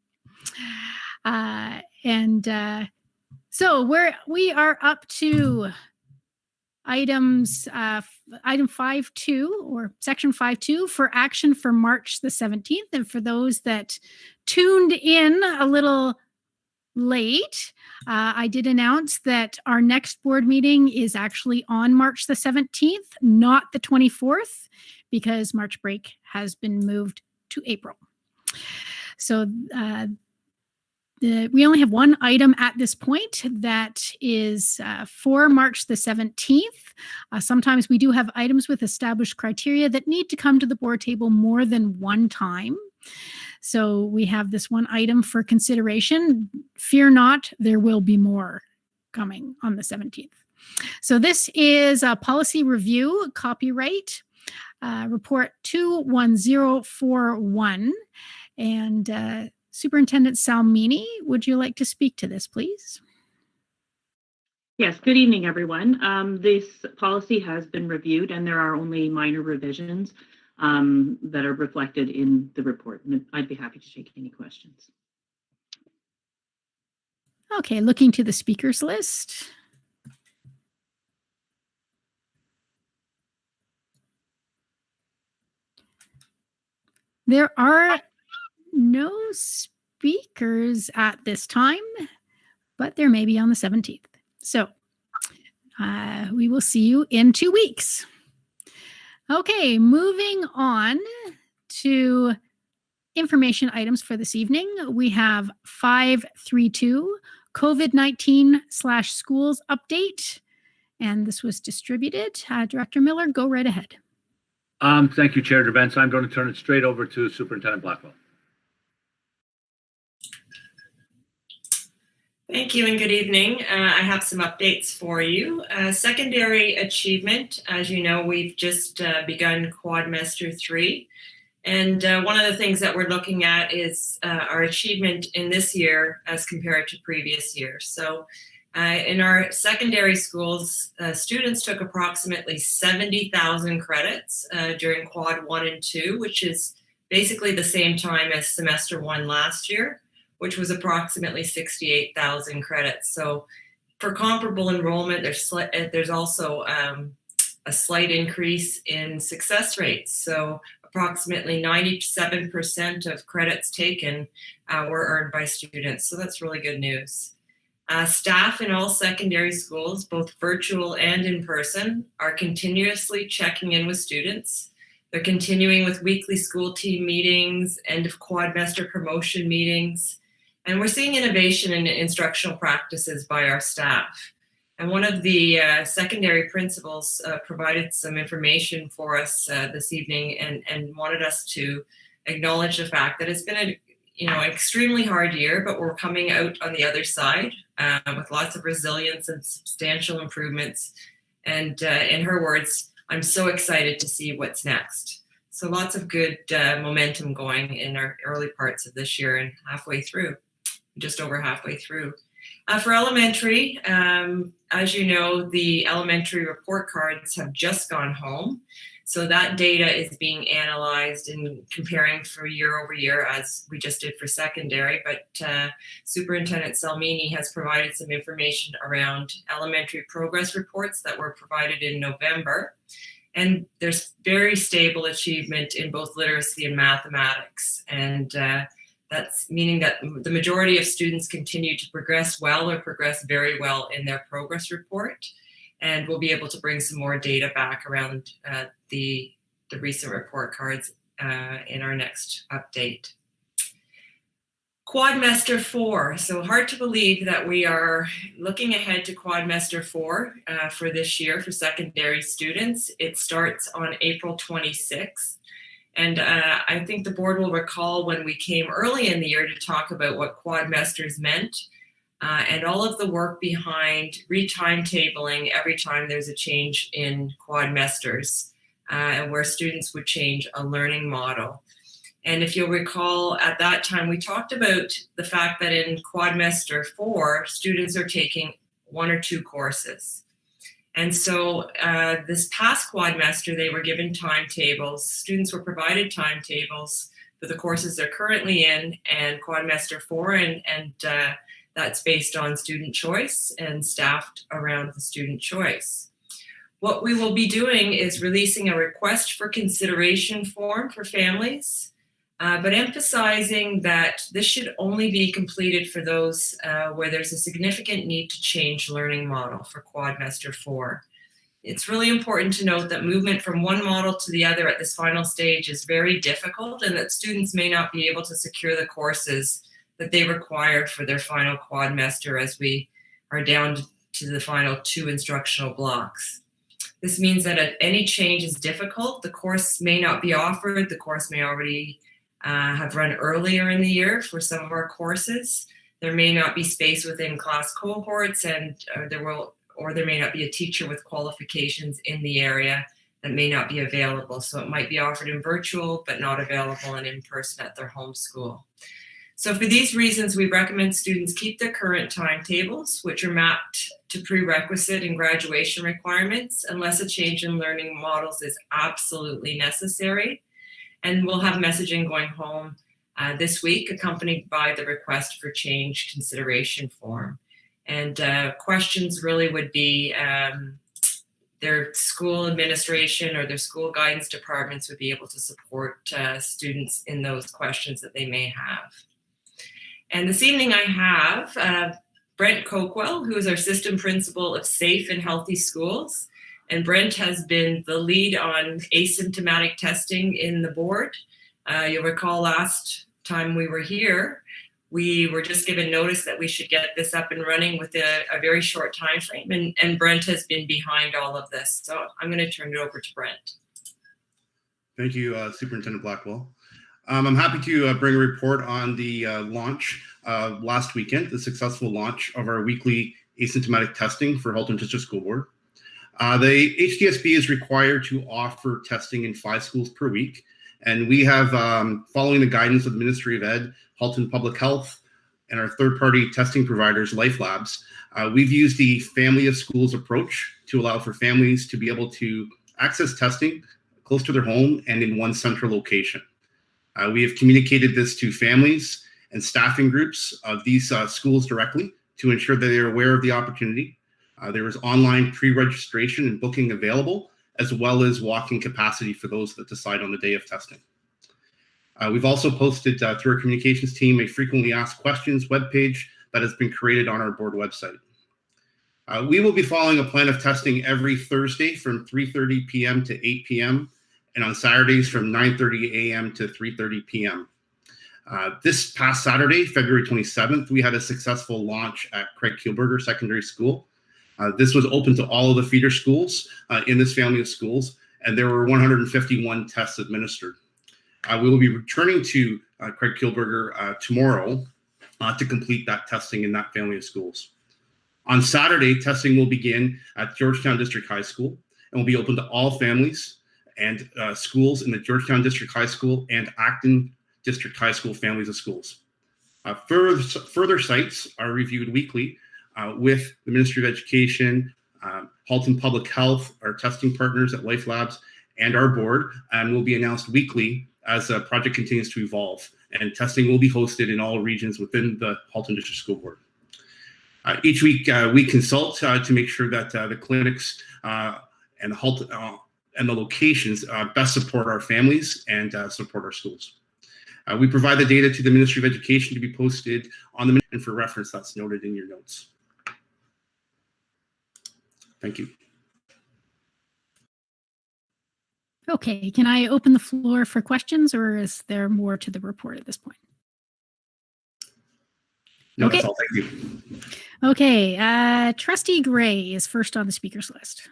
So we are up to item 5.2 or section 5.2 for action for March the 17th. And for those that tuned in a little late, I did announce that our next board meeting is actually on March the 17th, not the 24th, because March break has been moved to April. So we only have one item at this point that is for March the 17th. Sometimes we do have items with established criteria that need to come to the board table more than one time. So we have this one item for consideration. Fear not, there will be more coming on the 17th. So this is a policy review, copyright, report 21041. And Superintendent Salmini, would you like to speak to this, please? Yes, good evening, everyone. This policy has been reviewed and there are only minor revisions that are reflected in the report. And I'd be happy to take any questions. Okay, looking to the speakers list. There are no speakers at this time, but there may be on the 17th. So we will see you in 2 weeks. Okay, moving on to information items for this evening. We have 532 COVID-19/schools update, and this was distributed. Director Miller, go right ahead. Thank you, Chair Gerbents. I'm going to turn it straight over to Superintendent Blackwell. Thank you and good evening. I have some updates for you. Secondary achievement, as you know, we've just begun Quadmester 3. And one of the things that we're looking at is our achievement in this year as compared to previous years. So in our secondary schools, students took approximately 70,000 credits during Quad 1 and 2, which is basically the same time as semester 1 last year, which was approximately 68,000 credits. So for comparable enrollment, there's also a slight increase in success rates. So approximately 97% of credits taken were earned by students. So that's really good news. Staff in all secondary schools, both virtual and in person, are continuously checking in with students. They're continuing with weekly school team meetings, end of quadmester promotion meetings, and we're seeing innovation in instructional practices by our staff. And one of the secondary principals provided some information for us this evening and wanted us to acknowledge the fact that it's been an extremely hard year, but we're coming out on the other side with lots of resilience and substantial improvements. And in her words, I'm so excited to see what's next. So lots of good momentum going in our early parts of this year and halfway through, just over halfway through. For elementary, as you know, the elementary report cards have just gone home. So that data is being analyzed and comparing for year over year as we just did for secondary. But Superintendent Salmini has provided some information around elementary progress reports that were provided in November. And there's very stable achievement in both literacy and mathematics. And that's meaning that the majority of students continue to progress well or progress very well in their progress report. And we'll be able to bring some more data back around the recent report cards in our next update. Quadmester 4. So hard to believe that we are looking ahead to Quadmester 4 for this year for secondary students. It starts on April 26th. And I think the board will recall when we came early in the year to talk about what quadmesters meant and all of the work behind re-timetabling every time there's a change in quadmesters and where students would change a learning model. And if you'll recall, at that time, we talked about the fact that in Quadmester 4, students are taking 1 or 2 courses. And so this past quadmester, they were given timetables. Students were provided timetables for the courses they're currently in and Quadmester 4, and that's based on student choice and staffed around the student choice. What we will be doing is releasing a request for consideration form for families, but emphasizing that this should only be completed for those where there's a significant need to change learning model for Quadmester 4. It's really important to note that movement from one model to the other at this final stage is very difficult and that students may not be able to secure the courses that they require for their final quadmester as we are down to the final 2 instructional blocks. This means that any change is difficult. The course may not be offered. The course may already have run earlier in the year for some of our courses. There may not be space within class cohorts, and there may not be a teacher with qualifications in the area that may not be available. So it might be offered in virtual, but not available and in person at their home school. So for these reasons, we recommend students keep their current timetables, which are mapped to prerequisite and graduation requirements, unless a change in learning models is absolutely necessary. And we'll have messaging going home this week, accompanied by the request for change consideration form. And questions really would be their school administration or their school guidance departments would be able to support students in those questions that they may have. And this evening I have Brent Coquell, who is our system principal of Safe and Healthy Schools. And Brent has been the lead on asymptomatic testing in the board. You'll recall last time we were here, we were just given notice that we should get this up and running with a very short time frame. And Brent has been behind all of this. So I'm going to turn it over to Brent. Thank you, Superintendent Blackwell. I'm happy to bring a report on the launch last weekend, the successful launch of our weekly asymptomatic testing for Halton District School Board. The Hdsb is required to offer testing in 5 schools per week. And we have, following the guidance of the Ministry of Ed, Halton Public Health, and our third-party testing providers, Life Labs, we've used the family of schools approach to allow for families to be able to access testing close to their home and in one central location. We have communicated this to families and staffing groups of these schools directly to ensure that they're aware of the opportunity. There is online pre-registration and booking available, as well as walk-in capacity for those that decide on the day of testing. We've also posted through our communications team a frequently asked questions webpage that has been created on our board website. We will be following a plan of testing every Thursday from 3:30 p.m. to 8 p.m. and on Saturdays from 9:30 a.m. to 3:30 p.m. This past Saturday, February 27th, we had a successful launch at Craig Kielburger Secondary School. This was open to all of the feeder schools in this family of schools, and there were 151 tests administered. We will be returning to Craig Kielburger tomorrow to complete that testing in that family of schools. On Saturday, testing will begin at Georgetown District High School and will be open to all families and schools in the Georgetown District High School and Acton District High School families of schools. Further sites are reviewed weekly with the Ministry of Education, Halton Public Health, our testing partners at Life Labs, and our board, and will be announced weekly as the project continues to evolve. And testing will be hosted in all regions within the Halton District School Board. Each week, we consult to make sure that the clinics and the Halton and the locations best support our families and support our schools. We provide the data to the Ministry of Education to be posted on the and for reference that's noted in your notes. Thank you. Okay, can I open the floor for questions, or is there more to the report at this point? No, okay. That's all. Thank you. Okay, Trustee Gray is first on the speakers list.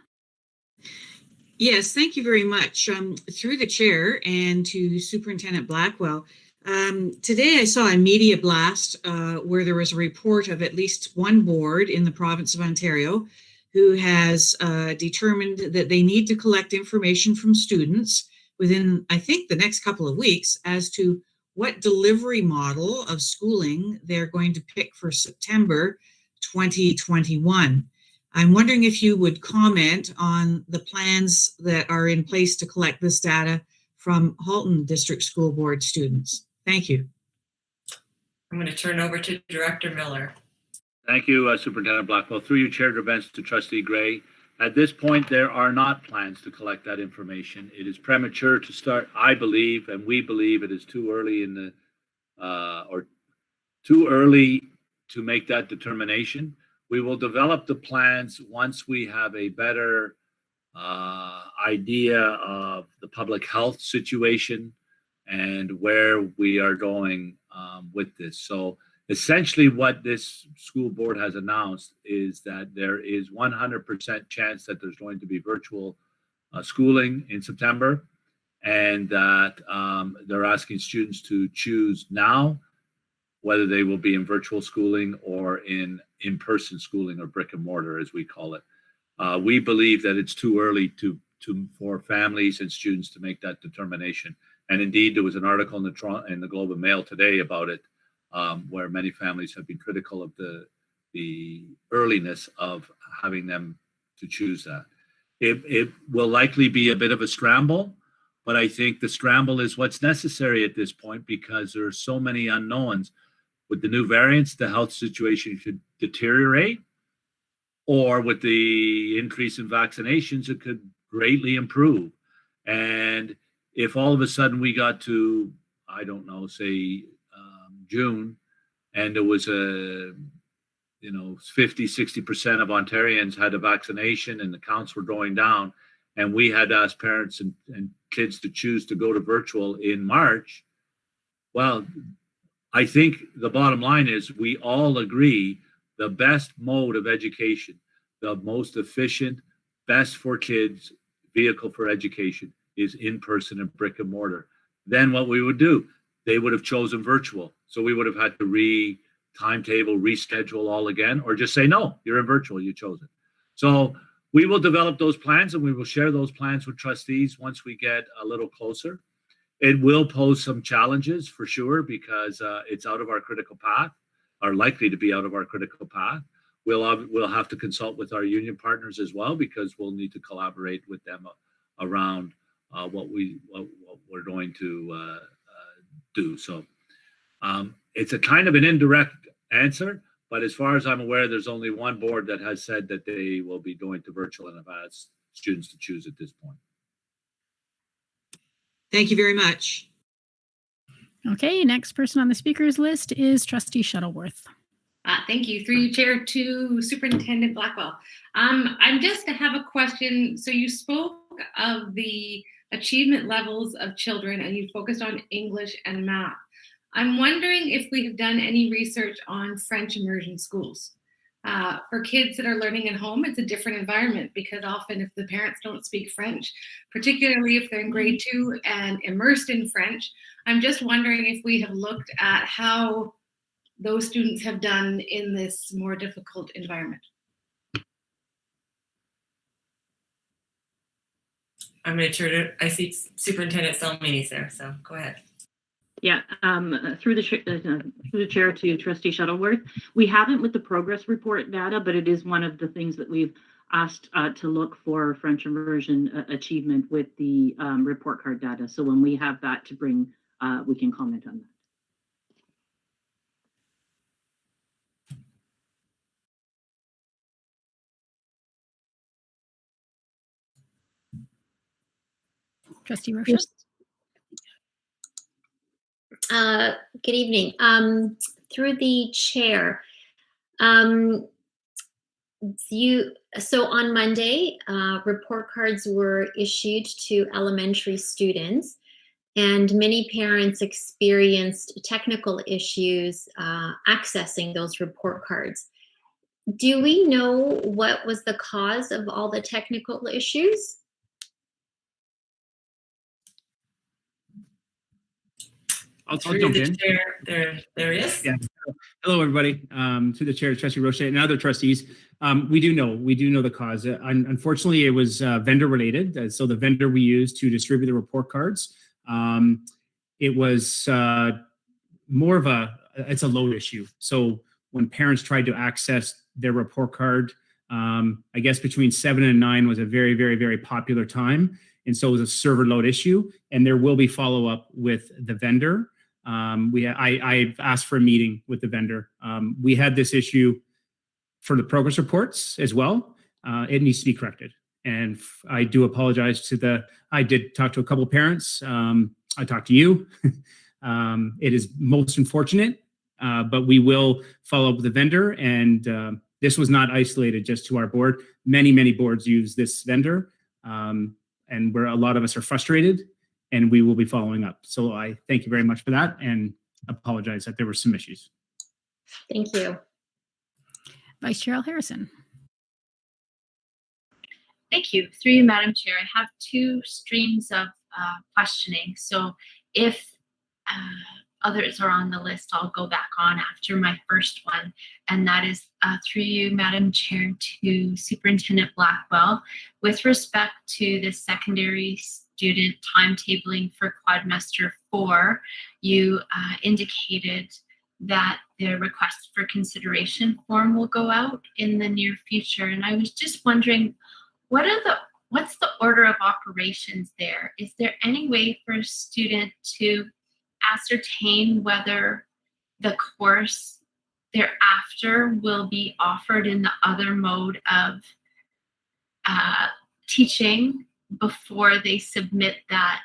Yes, thank you very much. Through the chair and to Superintendent Blackwell, today I saw a media blast where there was a report of at least one board in the province of Ontario who has determined that they need to collect information from students within, I think, the next couple of weeks as to what delivery model of schooling they're going to pick for September 2021. I'm wondering if you would comment on the plans that are in place to collect this data from Halton District School Board students. Thank you. I'm going to turn over to Director Miller. Thank you, Superintendent Blackwell. Through you, Chair Grabens, to Trustee Gray. At this point, there are not plans to collect that information. It is premature to start, I believe, and we believe it is too early in the, or too early to make that determination. We will develop the plans once we have a better idea of the public health situation and where we are going with this. So essentially what this school board has announced is that there is 100% chance that there's going to be virtual schooling in September, and that they're asking students to choose now whether they will be in virtual schooling or in-person schooling, or brick and mortar as we call it. We believe that it's too early for families and students to make that determination. And indeed, there was an article in the Globe and Mail today about it, where many families have been critical of the earliness of having them to choose that. It will likely be a bit of a scramble, but I think the scramble is what's necessary at this point because there are so many unknowns. With the new variants, the health situation could deteriorate, or with the increase in vaccinations, it could greatly improve. And if all of a sudden we got to, I don't know, say June, and there was a 50-60% of Ontarians had a vaccination and the counts were going down, and we had to ask parents and kids to choose to go to virtual in March, well, I think the bottom line is we all agree the best mode of education, the most efficient, best for kids vehicle for education is in-person and brick and mortar. Then what we would do, they would have chosen virtual. So we would have had to timetable, reschedule all again, or just say, no, you're in virtual, you chose it. So we will develop those plans and we will share those plans with trustees once we get a little closer. It will pose some challenges for sure because it's out of our critical path, or likely to be out of our critical path. We'll have to consult with our union partners as well because we'll need to collaborate with them around what we're going to do. So it's a kind of an indirect answer, but as far as I'm aware, there's only one board that has said that they will be going to virtual and have asked students to choose at this point. Thank you very much. Okay, next person on the speakers list is Trustee Shuttleworth. Thank you. Through you, Chair, to Superintendent Blackwell. I'm just to have a question. So you spoke of the achievement levels of children and you focused on English and math. I'm wondering if we have done any research on French immersion schools. For kids that are learning at home, it's a different environment because often if the parents don't speak French, particularly if they're in grade 2 and immersed in French, I'm just wondering if we have looked at how those students have done in this more difficult environment. I'm going to turn it. I see Superintendent Salmini's there, so go ahead. Yeah, through the chair to Trustee Shuttleworth, we haven't with the progress report data, but it is one of the things that we've asked to look for French immersion achievement with the report card data. So when we have that to bring, we can comment on that. Trustee Rocha. Good evening. Through the chair, so on Monday, report cards were issued to elementary students, and many parents experienced technical issues accessing those report cards. Do we know what was the cause of all the technical issues? I'll jump in. There he is. Yeah. Hello, everybody. To the chair, Trustee Rocha, and other trustees. We do know the cause. Unfortunately, it was vendor related. So the vendor we used to distribute the report cards, it was more of it's a load issue. So when parents tried to access their report card, I guess between 7 and 9 was a very, very, very popular time. And so it was a server load issue, and there will be follow-up with the vendor. I've asked for a meeting with the vendor. We had this issue for the progress reports as well. It needs to be corrected. And I do apologize I did talk to a couple of parents. I talked to you. It is most unfortunate, but we will follow up with the vendor. And this was not isolated just to our board. Many, many boards use this vendor. And where a lot of us are frustrated, and we will be following up. So I thank you very much for that and apologize that there were some issues. Thank you. Vice Chair Harrison. Thank you. Through you, Madam Chair, I have two streams of questioning. So if others are on the list, I'll go back on after my first one. And that is through you, Madam Chair, to Superintendent Blackwell. With respect to the secondary student timetabling for quadrimester 4, you indicated that the request for consideration form will go out in the near future. And I was just wondering, what's the order of operations there? Is there any way for a student to ascertain whether the course thereafter will be offered in the other mode of teaching before they submit that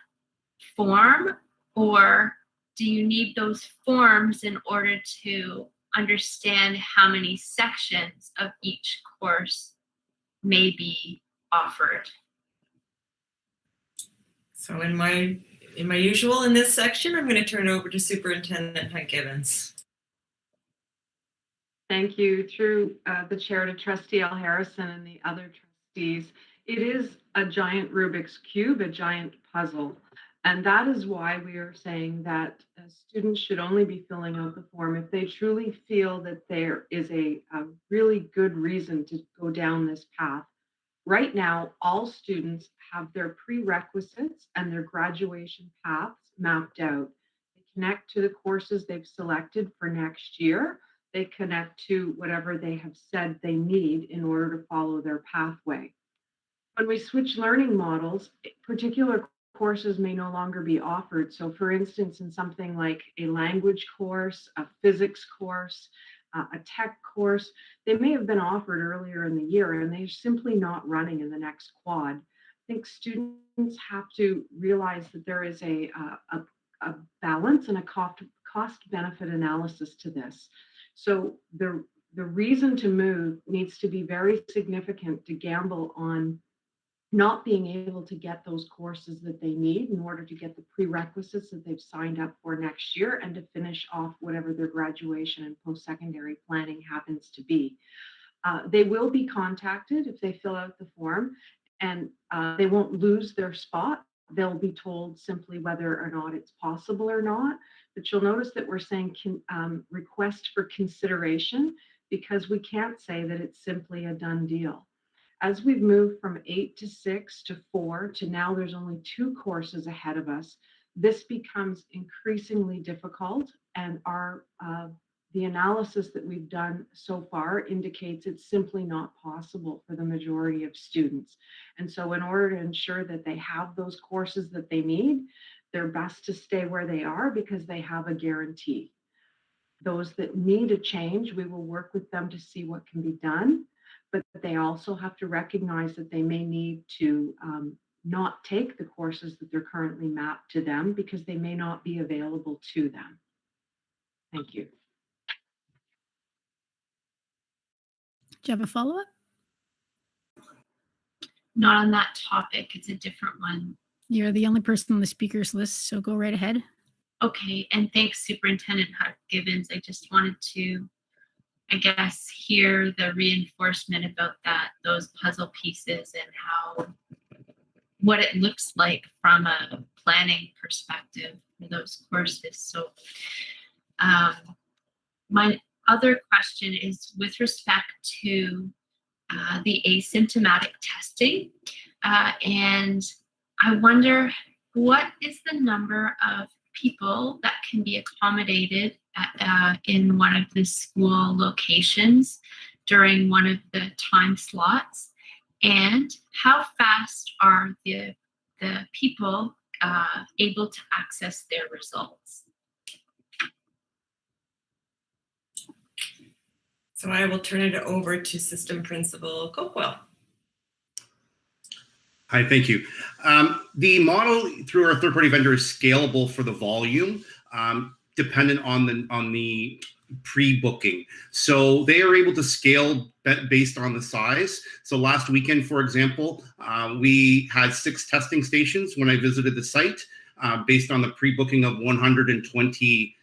form? Or do you need those forms in order to understand how many sections of each course may be offered? So in my usual in this section, I'm going to turn it over to Superintendent Hunt-Gibbons. Thank you. Through the chair to Trustee Al Harrison and the other trustees, it is a giant Rubik's Cube, a giant puzzle. And that is why we are saying that students should only be filling out the form if they truly feel that there is a really good reason to go down this path. Right now, all students have their prerequisites and their graduation paths mapped out. They connect to the courses they've selected for next year. They connect to whatever they have said they need in order to follow their pathway. When we switch learning models, particular courses may no longer be offered. So for instance, in something like a language course, a physics course, a tech course, they may have been offered earlier in the year and they're simply not running in the next quad. I think students have to realize that there is a balance and a cost-benefit analysis to this. So the reason to move needs to be very significant to gamble on not being able to get those courses that they need in order to get the prerequisites that they've signed up for next year and to finish off whatever their graduation and post-secondary planning happens to be. They will be contacted if they fill out the form, and they won't lose their spot. They'll be told simply whether or not it's possible or not. But you'll notice that we're saying request for consideration, because we can't say that it's simply a done deal. As we've moved from 8 to 6 to 4 to now there's only 2 courses ahead of us, this becomes increasingly difficult, and the analysis that we've done so far indicates it's simply not possible for the majority of students. And so in order to ensure that they have those courses that they need, they're best to stay where they are because they have a guarantee. Those that need a change, we will work with them to see what can be done, but they also have to recognize that they may need to not take the courses that they're currently mapped to them because they may not be available to them. Thank you. Do you have a follow-up? Not on that topic. It's a different one. You're the only person on the speakers list, so go right ahead. Okay, and thanks, Superintendent Hunt-Gibbons. I just wanted to, I guess, hear the reinforcement about those puzzle pieces and what it looks like from a planning perspective for those courses. So my other question is with respect to the asymptomatic testing. And I wonder, what is the number of people that can be accommodated in one of the school locations during one of the time slots? And how fast are the people able to access their results? So I will turn it over to System Principal Copewell. Hi, thank you. The model through our third-party vendor is scalable for the volume, dependent on the pre-booking. So they are able to scale based on the size. So last weekend, for example, we had 6 testing stations when I visited the site, based on the pre-booking of 120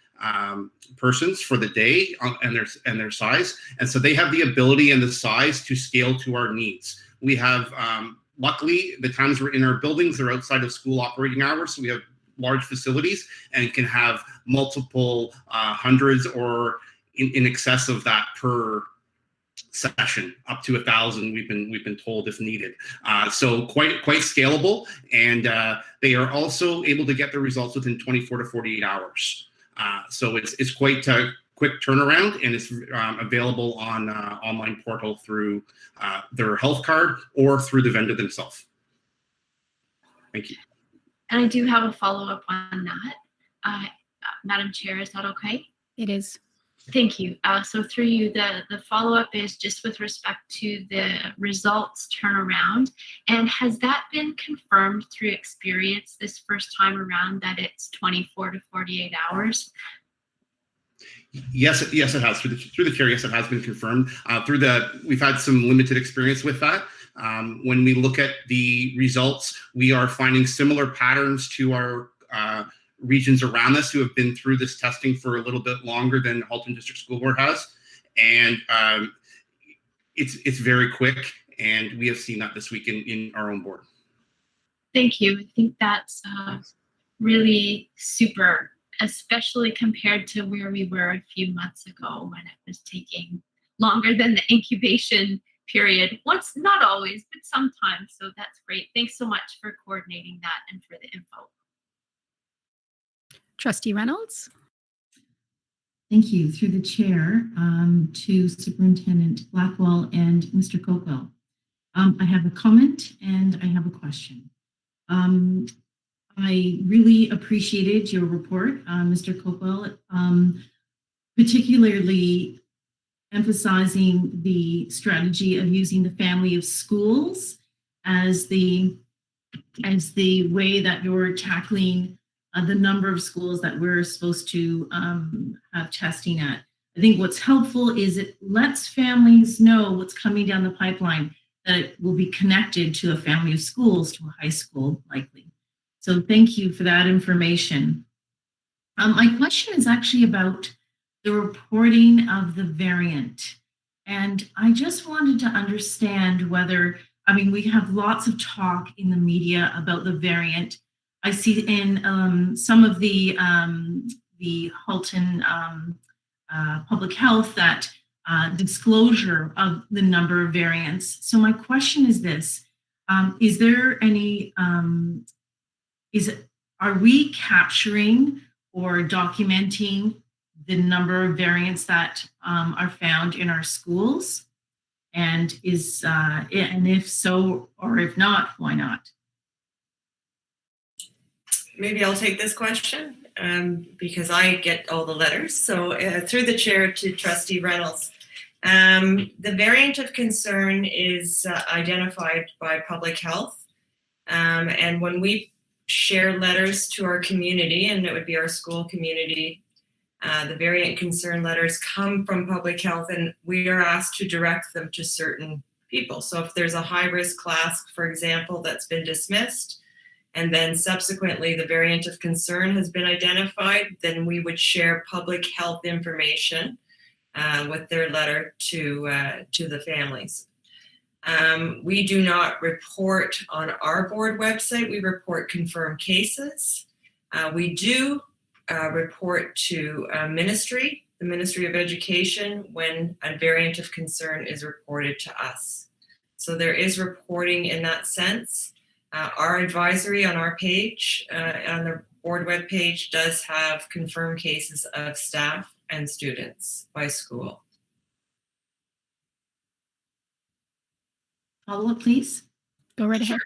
persons for the day and their size. And so they have the ability and the size to scale to our needs. We have, luckily, the times we're in our buildings are outside of school operating hours. So we have large facilities and can have multiple hundreds or in excess of that per session, up to 1,000 we've been told if needed. So quite scalable, and they are also able to get the results within 24 to 48 hours. So it's quite quick turnaround, and it's available on online portal through their health card or through the vendor themselves. Thank you. And I do have a follow-up on that. Madam Chair, is that okay? It is. Thank you. So through you, the follow-up is just with respect to the results turnaround. And has that been confirmed through experience this first time around that it's 24 to 48 hours? Yes, it has. Through the chair, yes, it has been confirmed. We've had some limited experience with that. When we look at the results, we are finding similar patterns to our regions around us who have been through this testing for a little bit longer than Halton District School Board has. And it's very quick, and we have seen that this week in our own board. Thank you. I think that's really super, especially compared to where we were a few months ago when it was taking longer than the incubation period. Not always, but sometimes. So that's great. Thanks so much for coordinating that and for the info. Trustee Reynolds. Thank you. Through the chair to Superintendent Blackwell and Mr. Copewell. I have a comment and I have a question. I really appreciated your report, Mr. Copewell, particularly emphasizing the strategy of using the family of schools as the way that you're tackling the number of schools that we're supposed to have testing at. I think what's helpful is it lets families know what's coming down the pipeline, that it will be connected to a family of schools, to a high school likely. So thank you for that information. My question is actually about the reporting of the variant. And I just wanted to understand whether, we have lots of talk in the media about the variant. I see in some of the Halton Public Health that disclosure of the number of variants. So my question is this, is there any, are we capturing or documenting the number of variants that are found in our schools? And and if so, or if not, why not? Maybe I'll take this question because I get all the letters. So through the chair to Trustee Reynolds, the variant of concern is identified by public health. And when we share letters to our community, and it would be our school community, the variant concern letters come from public health, and we are asked to direct them to certain people. So if there's a high-risk class, for example, that's been dismissed, and then subsequently the variant of concern has been identified, then we would share public health information with their letter to the families. We do not report on our board website. We report confirmed cases. We do report to the Ministry of Education, when a variant of concern is reported to us. So there is reporting in that sense. Our advisory on our page, on the board web page, does have confirmed cases of staff and students by school. Follow-up, please. Go right ahead.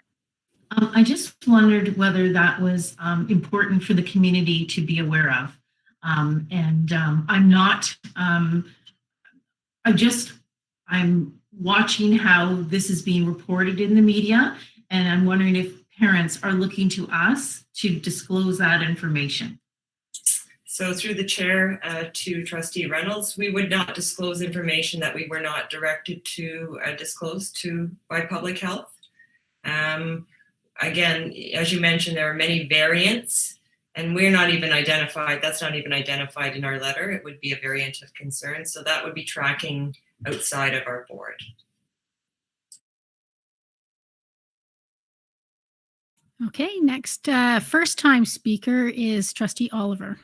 I just wondered whether that was important for the community to be aware of. I'm not, I'm watching how this is being reported in the media, and I'm wondering if parents are looking to us to disclose that information. So through the chair to Trustee Reynolds, we would not disclose information that we were not directed to disclose to by public health. Again, as you mentioned, there are many variants, and we're not even identified. That's not even identified in our letter. It would be a variant of concern. So that would be tracking outside of our board. Okay, next first-time speaker is Trustee Oliver.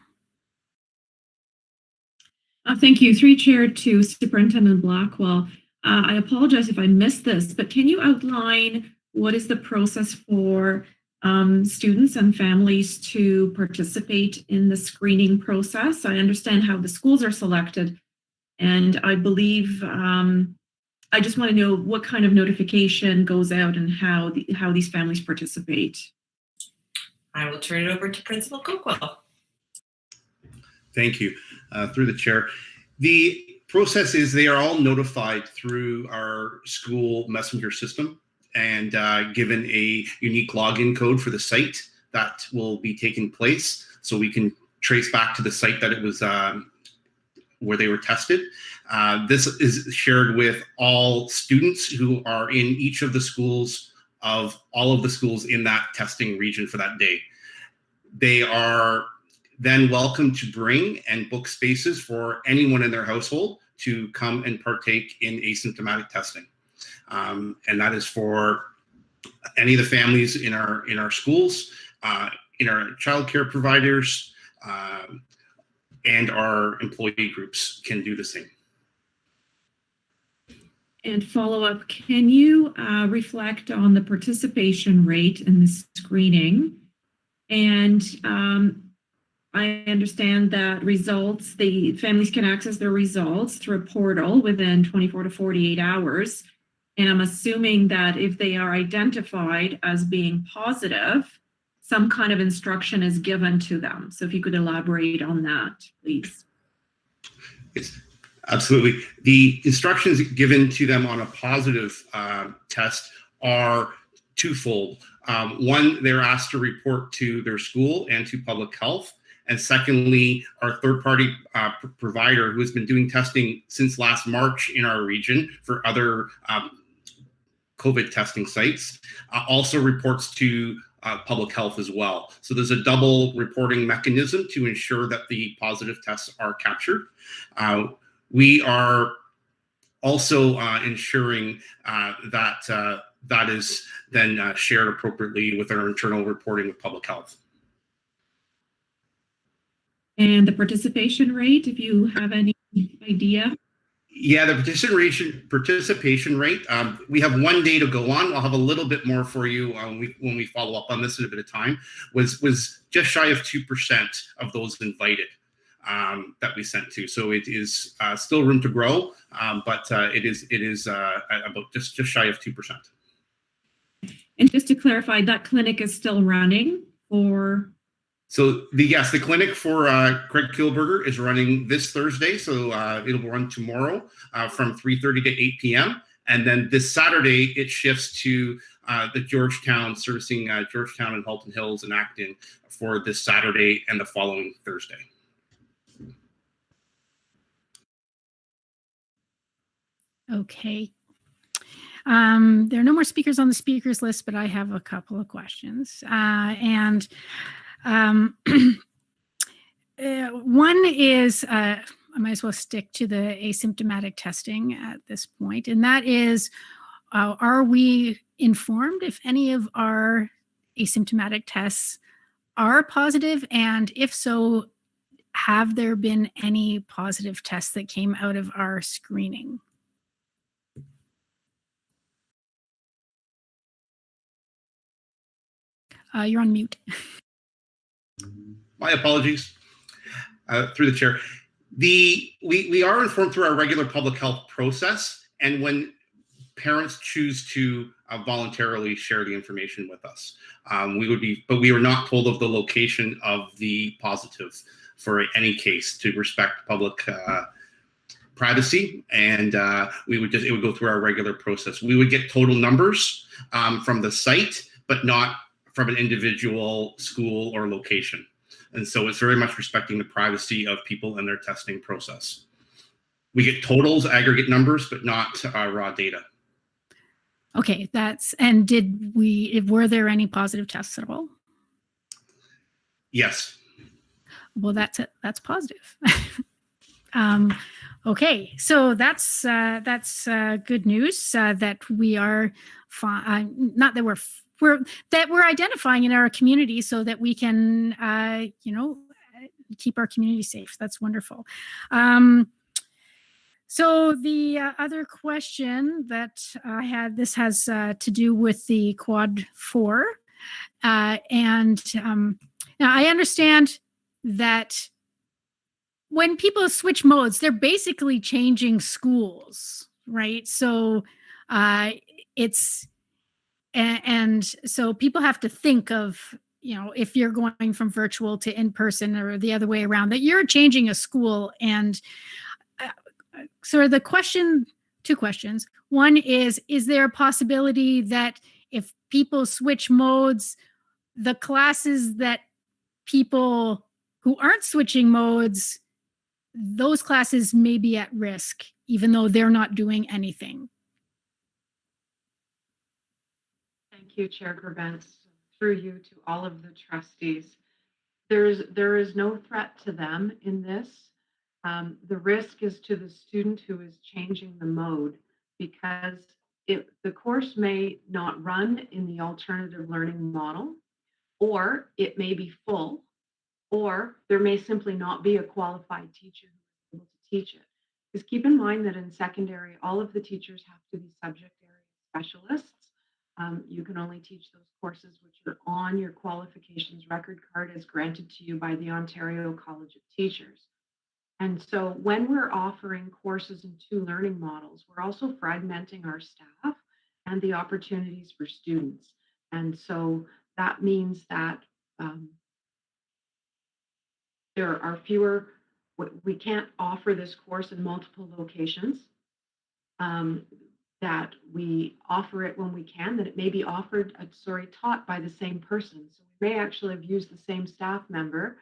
Thank you. Through chair to Superintendent Blackwell. I apologize if I missed this, but can you outline what is the process for students and families to participate in the screening process. I understand how the schools are selected, and I believe I just want to know what kind of notification goes out and how these families participate. I will turn it over to Principal Cookwell. Thank you. Through the chair. The process is they are all notified through our school messenger system and given a unique login code for the site that will be taking place, so we can trace back to the site that it was where they were tested. This is shared with all students who are in each of the schools of all of the schools in that testing region for that day. They are then welcome to bring and book spaces for anyone in their household to come and partake in asymptomatic testing. And that is for any of the families in our schools, in our childcare providers, and our employee groups can do the same. And follow up, can you reflect on the participation rate in the screening? And I understand that the families can access their results through a portal within 24 to 48 hours. And I'm assuming that if they are identified as being positive, some kind of instruction is given to them. So if you could elaborate on that, please. Yes, absolutely. The instructions given to them on a positive test are twofold. One, they're asked to report to their school and to public health. And secondly, our third-party provider, who has been doing testing since last March in our region for other COVID testing sites, also reports to public health as well. So there's a double reporting mechanism to ensure that the positive tests are captured. We are also ensuring that that is then shared appropriately with our internal reporting with public health. And the participation rate, if you have any idea? Yeah, the participation rate, we have one day to go on. I'll have a little bit more for you when we follow up on this in a bit of time, was just shy of 2% of those invited that we sent to. So it is still room to grow, but it is about just shy of 2%. And just to clarify, that clinic is still running for? So the clinic for Craig Kielberger is running this Thursday. So it'll run tomorrow from 3:30 to 8 p.m. And then this Saturday, it shifts to the Georgetown, servicing Georgetown and Halton Hills and Acton for this Saturday and the following Thursday. Okay. There are no more speakers on the speakers list, but I have a couple of questions. One is, I might as well stick to the asymptomatic testing at this point, and that is, are we informed if any of our asymptomatic tests are positive? And if so, have there been any positive tests that came out of our screening? You're on mute. My apologies. Through the chair. We are informed through our regular public health process, and when parents choose to voluntarily share the information with us, but we are not told of the location of the positive for any case to respect public privacy, and it would go through our regular process. We would get total numbers from the site, but not from an individual school or location. And so it's very much respecting the privacy of people and their testing process. We get totals, aggregate numbers, but not raw data. Okay, and were there any positive tests at all? Yes. Well, that's positive. Okay, so that's good news that we are not that we're identifying in our community so that we can keep our community safe. That's wonderful. So the other question that I had, this has to do with the Quad 4. Now I understand that when people switch modes, they're basically changing schools, right? So so people have to think of, if you're going from virtual to in person or the other way around, that you're changing a school. And so the two questions. One is there a possibility that if people switch modes, the classes that people who aren't switching modes, those classes may be at risk, even though they're not doing anything? Thank you, Chair Gerbentz. Through you to all of the trustees. There is no threat to them in this. The risk is to the student who is changing the mode, because the course may not run in the alternative learning model, or it may be full, or there may simply not be a qualified teacher who is able to teach it. Because keep in mind that in secondary, all of the teachers have to be subject area specialists. You can only teach those courses which are on your qualifications record card as granted to you by the Ontario College of Teachers. And so when we're offering courses in two learning models, we're also fragmenting our staff and the opportunities for students. And so that means that there are fewer, we can't offer this course in multiple locations. That we offer it when we can, that it may be taught by the same person. So we may actually have used the same staff member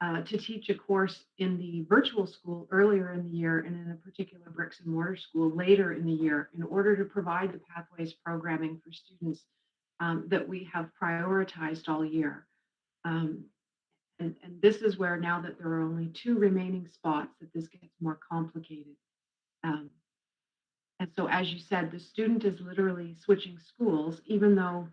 to teach a course in the virtual school earlier in the year and in a particular bricks and mortar school later in the year, in order to provide the pathways programming for students that we have prioritized all year. And this is where, now that there are only 2 remaining spots, that this gets more complicated. And so, as you said, the student is literally switching schools, even though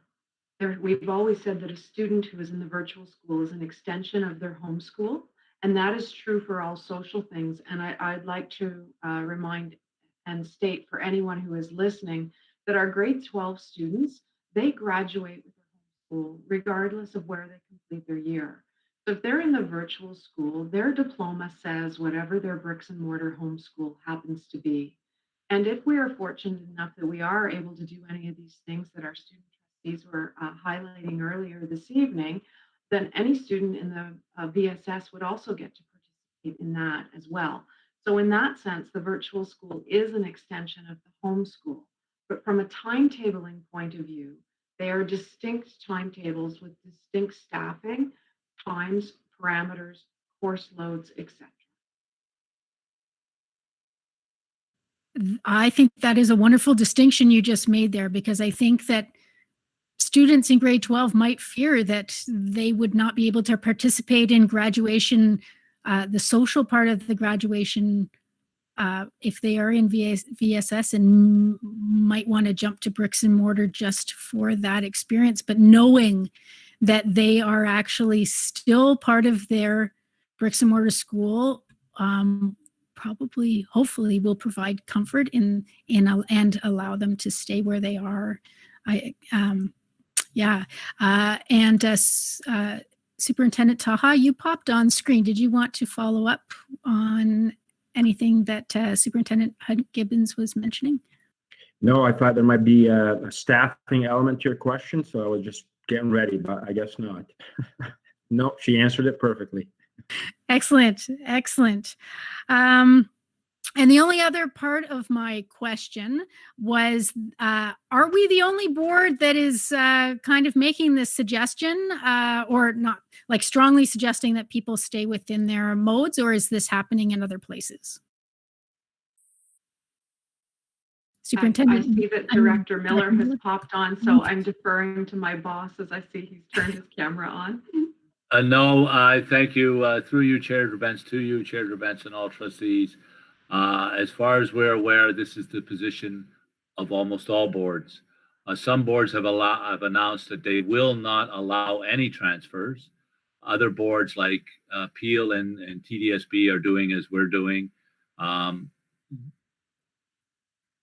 we've always said that a student who is in the virtual school is an extension of their home school. And that is true for all social things. And I'd like to remind and state for anyone who is listening that our grade 12 students, they graduate with their home school regardless of where they complete their year. So if they're in the virtual school, their diploma says whatever their bricks and mortar homeschool happens to be. And if we are fortunate enough that we are able to do any of these things that our student trustees were highlighting earlier this evening, then any student in the VSS would also get to participate in that as well. So in that sense, the virtual school is an extension of the homeschool. But from a timetabling point of view, they are distinct timetables with distinct staffing, times, parameters, course loads, etc. I think that is a wonderful distinction you just made there, because I think that students in grade 12 might fear that they would not be able to participate in graduation, the social part of the graduation, if they are in VSS, and might want to jump to bricks and mortar just for that experience. But knowing that they are actually still part of their bricks and mortar school, probably, hopefully, will provide comfort and allow them to stay where they are. Superintendent Taha, you popped on screen. Did you want to follow up on anything that Superintendent Gibbons was mentioning? No, I thought there might be a staffing element to your question, so I was just getting ready, but I guess not. No, she answered it perfectly. Excellent, excellent. And the only other part of my question was, are we the only board that is kind of making this suggestion, or not, like strongly suggesting that people stay within their modes, or is this happening in other places? Superintendent. I see that Director Miller has popped on, so I'm deferring to my boss as I see he's turned his camera on. No, I thank you, through you, Chair Gerbentz, to you, Chair Gerbentz, and all trustees. As far as we're aware, this is the position of almost all boards. Some boards have announced that they will not allow any transfers. Other boards like Peel and TDSB are doing as we're doing.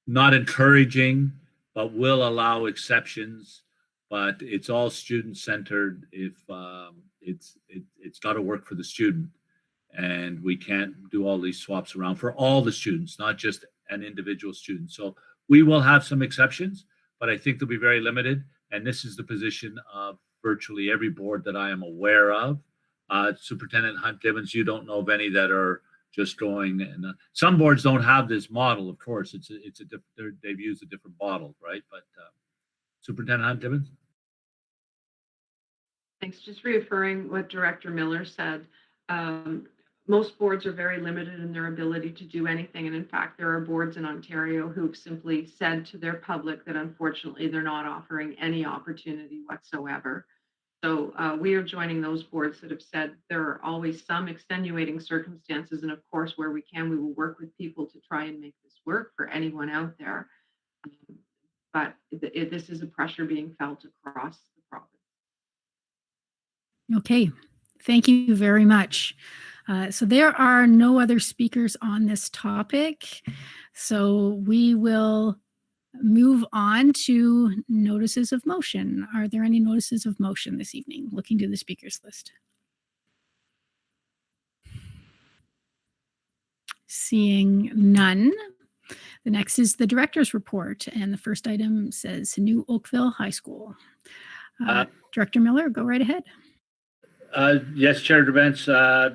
Not encouraging, but will allow exceptions but it's all student-centered. If it's got to work for the student, and we can't do all these swaps around for all the students, not just an individual student. So we will have some exceptions, but I think they'll be very limited. And this is the position of virtually every board that I am aware of. Superintendent Hunt-Gibbons, you don't know of any that are just going, and some boards don't have this model. Of course, they've used a different model, right? But Superintendent Hunt-Gibbons. Thanks. Just reaffirming what Director Miller said. Most boards are very limited in their ability to do anything. And in fact, there are boards in Ontario who've simply said to their public that unfortunately they're not offering any opportunity whatsoever. So we are joining those boards that have said there are always some extenuating circumstances. And of course, where we can, we will work with people to try and make this work for anyone out there. But this is a pressure being felt across the province. Okay, thank you very much. So there are no other speakers on this topic. So we will move on to notices of motion. Are there any notices of motion this evening? Looking to the speakers list. Seeing none. The next is the director's report. And the first item says New Oakville High School. Director Miller, go right ahead. Yes, Chair Drabence,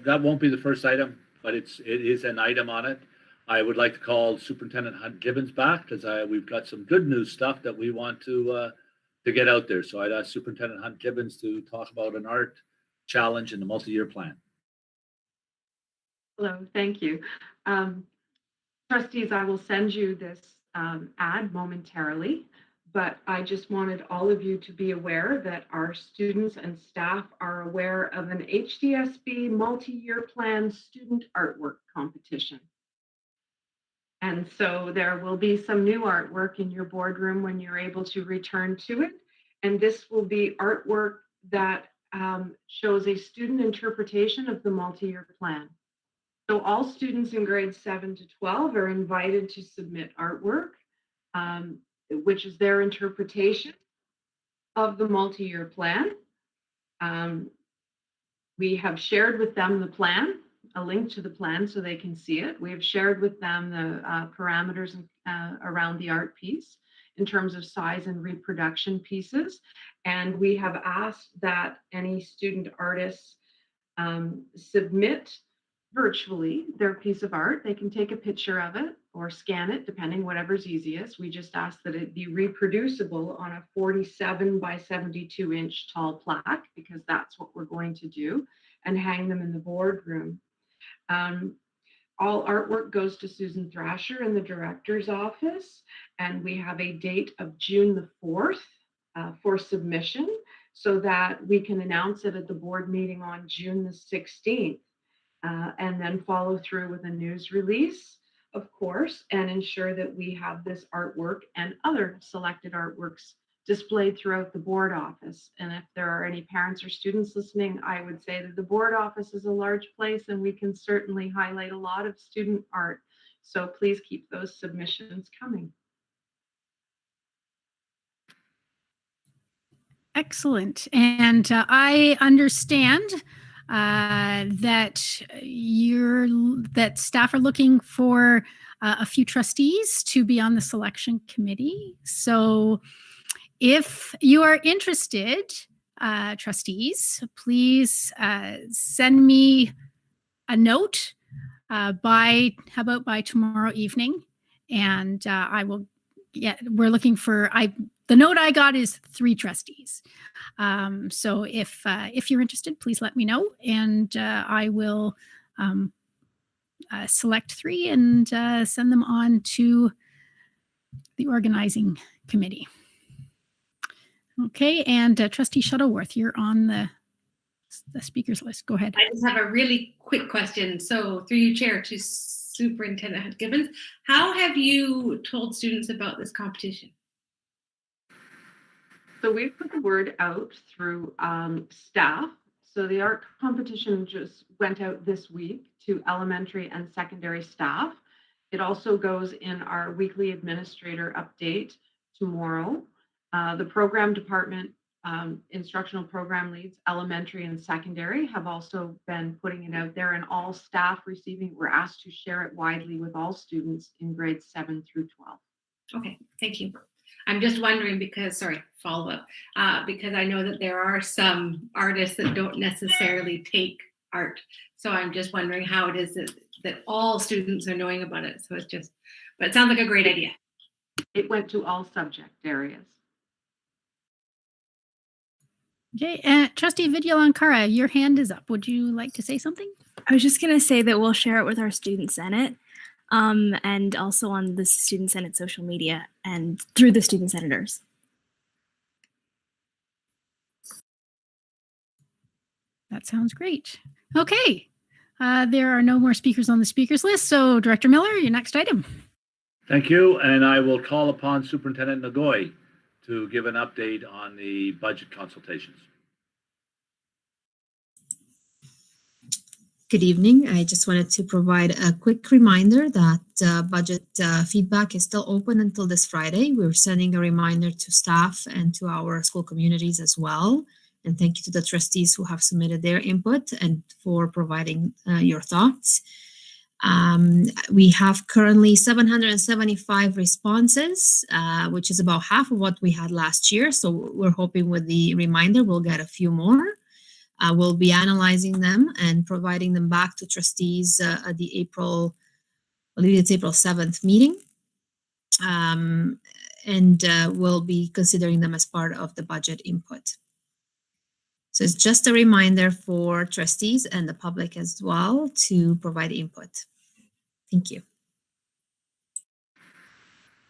that won't be the first item, but it is an item on it. I would like to call Superintendent Hunt-Gibbons back because we've got some good news stuff that we want to get out there. So I'd ask Superintendent Hunt-Gibbons to talk about an art challenge in the multi-year plan. Hello, thank you. Trustees, I will send you this ad momentarily. But I just wanted all of you to be aware that our students and staff are aware of an Hdsb multi-year plan student artwork competition. And so there will be some new artwork in your boardroom when you're able to return to it. And this will be artwork that shows a student interpretation of the multi-year plan. So all students in grades 7 to 12 are invited to submit artwork. Which is their interpretation of the multi-year plan. We have shared with them the plan, a link to the plan so they can see it. We have shared with them the parameters around the art piece in terms of size and reproduction pieces. And we have asked that any student artists submit virtually their piece of art. They can take a picture of it or scan it, depending whatever's easiest. We just ask that it be reproducible on a 47 by 72 inch tall plaque, because that's what we're going to do, and hang them in the boardroom. All artwork goes to Susan Thrasher in the director's office, and we have a date of June the 4th for submission so that we can announce it at the board meeting on June the 16th. And then follow through with a news release, of course, and ensure that we have this artwork and other selected artworks displayed throughout the board office. And if there are any parents or students listening, I would say that the board office is a large place and we can certainly highlight a lot of student art. So please keep those submissions coming. Excellent. And I understand that staff are looking for a few trustees to be on the selection committee. So if you are interested, trustees, please send me a note by tomorrow evening, and I will. Yeah, we're looking for. The note I got is 3 trustees. So if you're interested, please let me know, and I will select 3 and send them on to the organizing committee. Okay, and Trustee Shuttleworth, you're on the speakers list. Go ahead. I just have a really quick question. So through you, Chair, to Superintendent Hunt-Gibbons, how have you told students about this competition? So we've put the word out through staff. So the art competition just went out this week to elementary and secondary staff. It also goes in our weekly administrator update tomorrow. The program department instructional program leads, elementary and secondary, have also been putting it out there, and all staff receiving, we're asked to share it widely with all students in grades 7 through 12. Okay, thank you. I'm just wondering because, sorry, follow up, because I know that there are some artists that don't necessarily take art. So I'm just wondering how it is that all students are knowing about it. So it's just, but it sounds like a great idea. It went to all subject areas. Okay, Trustee Vidyalankara, your hand is up. Would you like to say something? I was just going to say that we'll share it with our Student Senate and also on the Student Senate social media and through the student senators. That sounds great. Okay, there are no more speakers on the speakers list. So Director Miller, your next item. Thank you, and I will call upon Superintendent Nagoy to give an update on the budget consultations. Good evening. I just wanted to provide a quick reminder that budget feedback is still open until this Friday. We're sending a reminder to staff and to our school communities as well. And thank you to the trustees who have submitted their input and for providing your thoughts. We have currently 775 responses, which is about half of what we had last year. So we're hoping with the reminder, we'll get a few more. We'll be analyzing them and providing them back to trustees at the April 7th meeting. And we'll be considering them as part of the budget input. So it's just a reminder for trustees and the public as well to provide input. Thank you.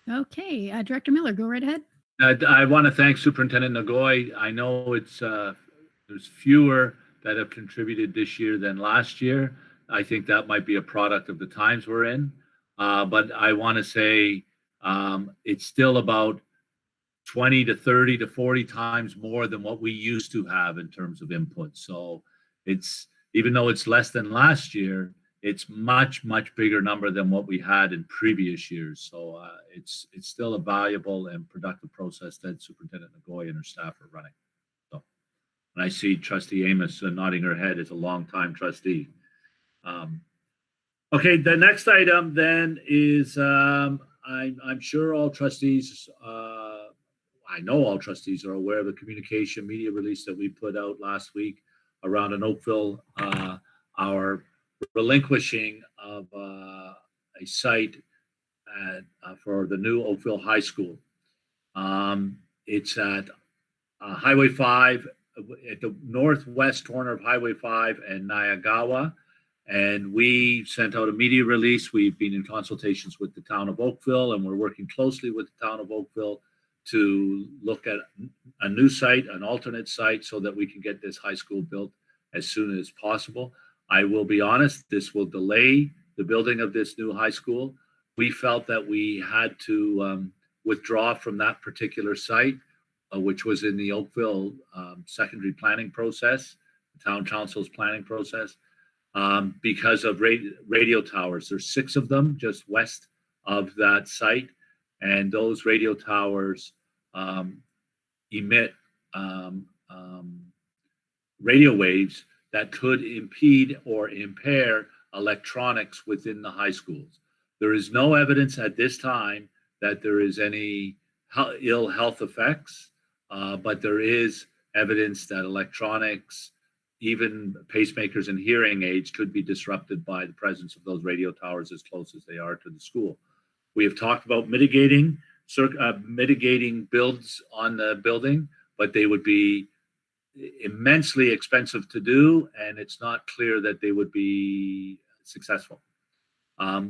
Okay, Director Miller, go right ahead. I want to thank Superintendent Nagoy. I know it's there's fewer that have contributed this year than last year. I think that might be a product of the times we're in. But I want to say it's still about 20 to 30 to 40 times more than what we used to have in terms of input. So it's, even though it's less than last year, it's much bigger number than what we had in previous years. So it's still a valuable and productive process that Superintendent Nagoy and her staff are running. So, and I see Trustee Amos nodding her head as a longtime trustee. Okay, the next item then is I'm sure all trustees, I know all trustees are aware of the communication media release that we put out last week around an Oakville, our relinquishing of a site for the new Oakville High School. It's at Highway 5, at the northwest corner of Highway 5 and Nyagawa. And we sent out a media release. We've been in consultations with the town of Oakville, and we're working closely with the town of Oakville to look at a new site, an alternate site, so that we can get this high school built as soon as possible. I will be honest, this will delay the building of this new high school. We felt that we had to withdraw from that particular site, which was in the Oakville secondary planning process, the town council's planning process, because of radio towers. There's 6 of them just west of that site, and those radio towers emit radio waves that could impede or impair electronics within the high schools. There is no evidence at this time that there is any ill health effects, but there is evidence that electronics, even pacemakers and hearing aids, could be disrupted by the presence of those radio towers as close as they are to the school. We have talked about mitigating builds on the building, but they would be immensely expensive to do, and it's not clear that they would be successful.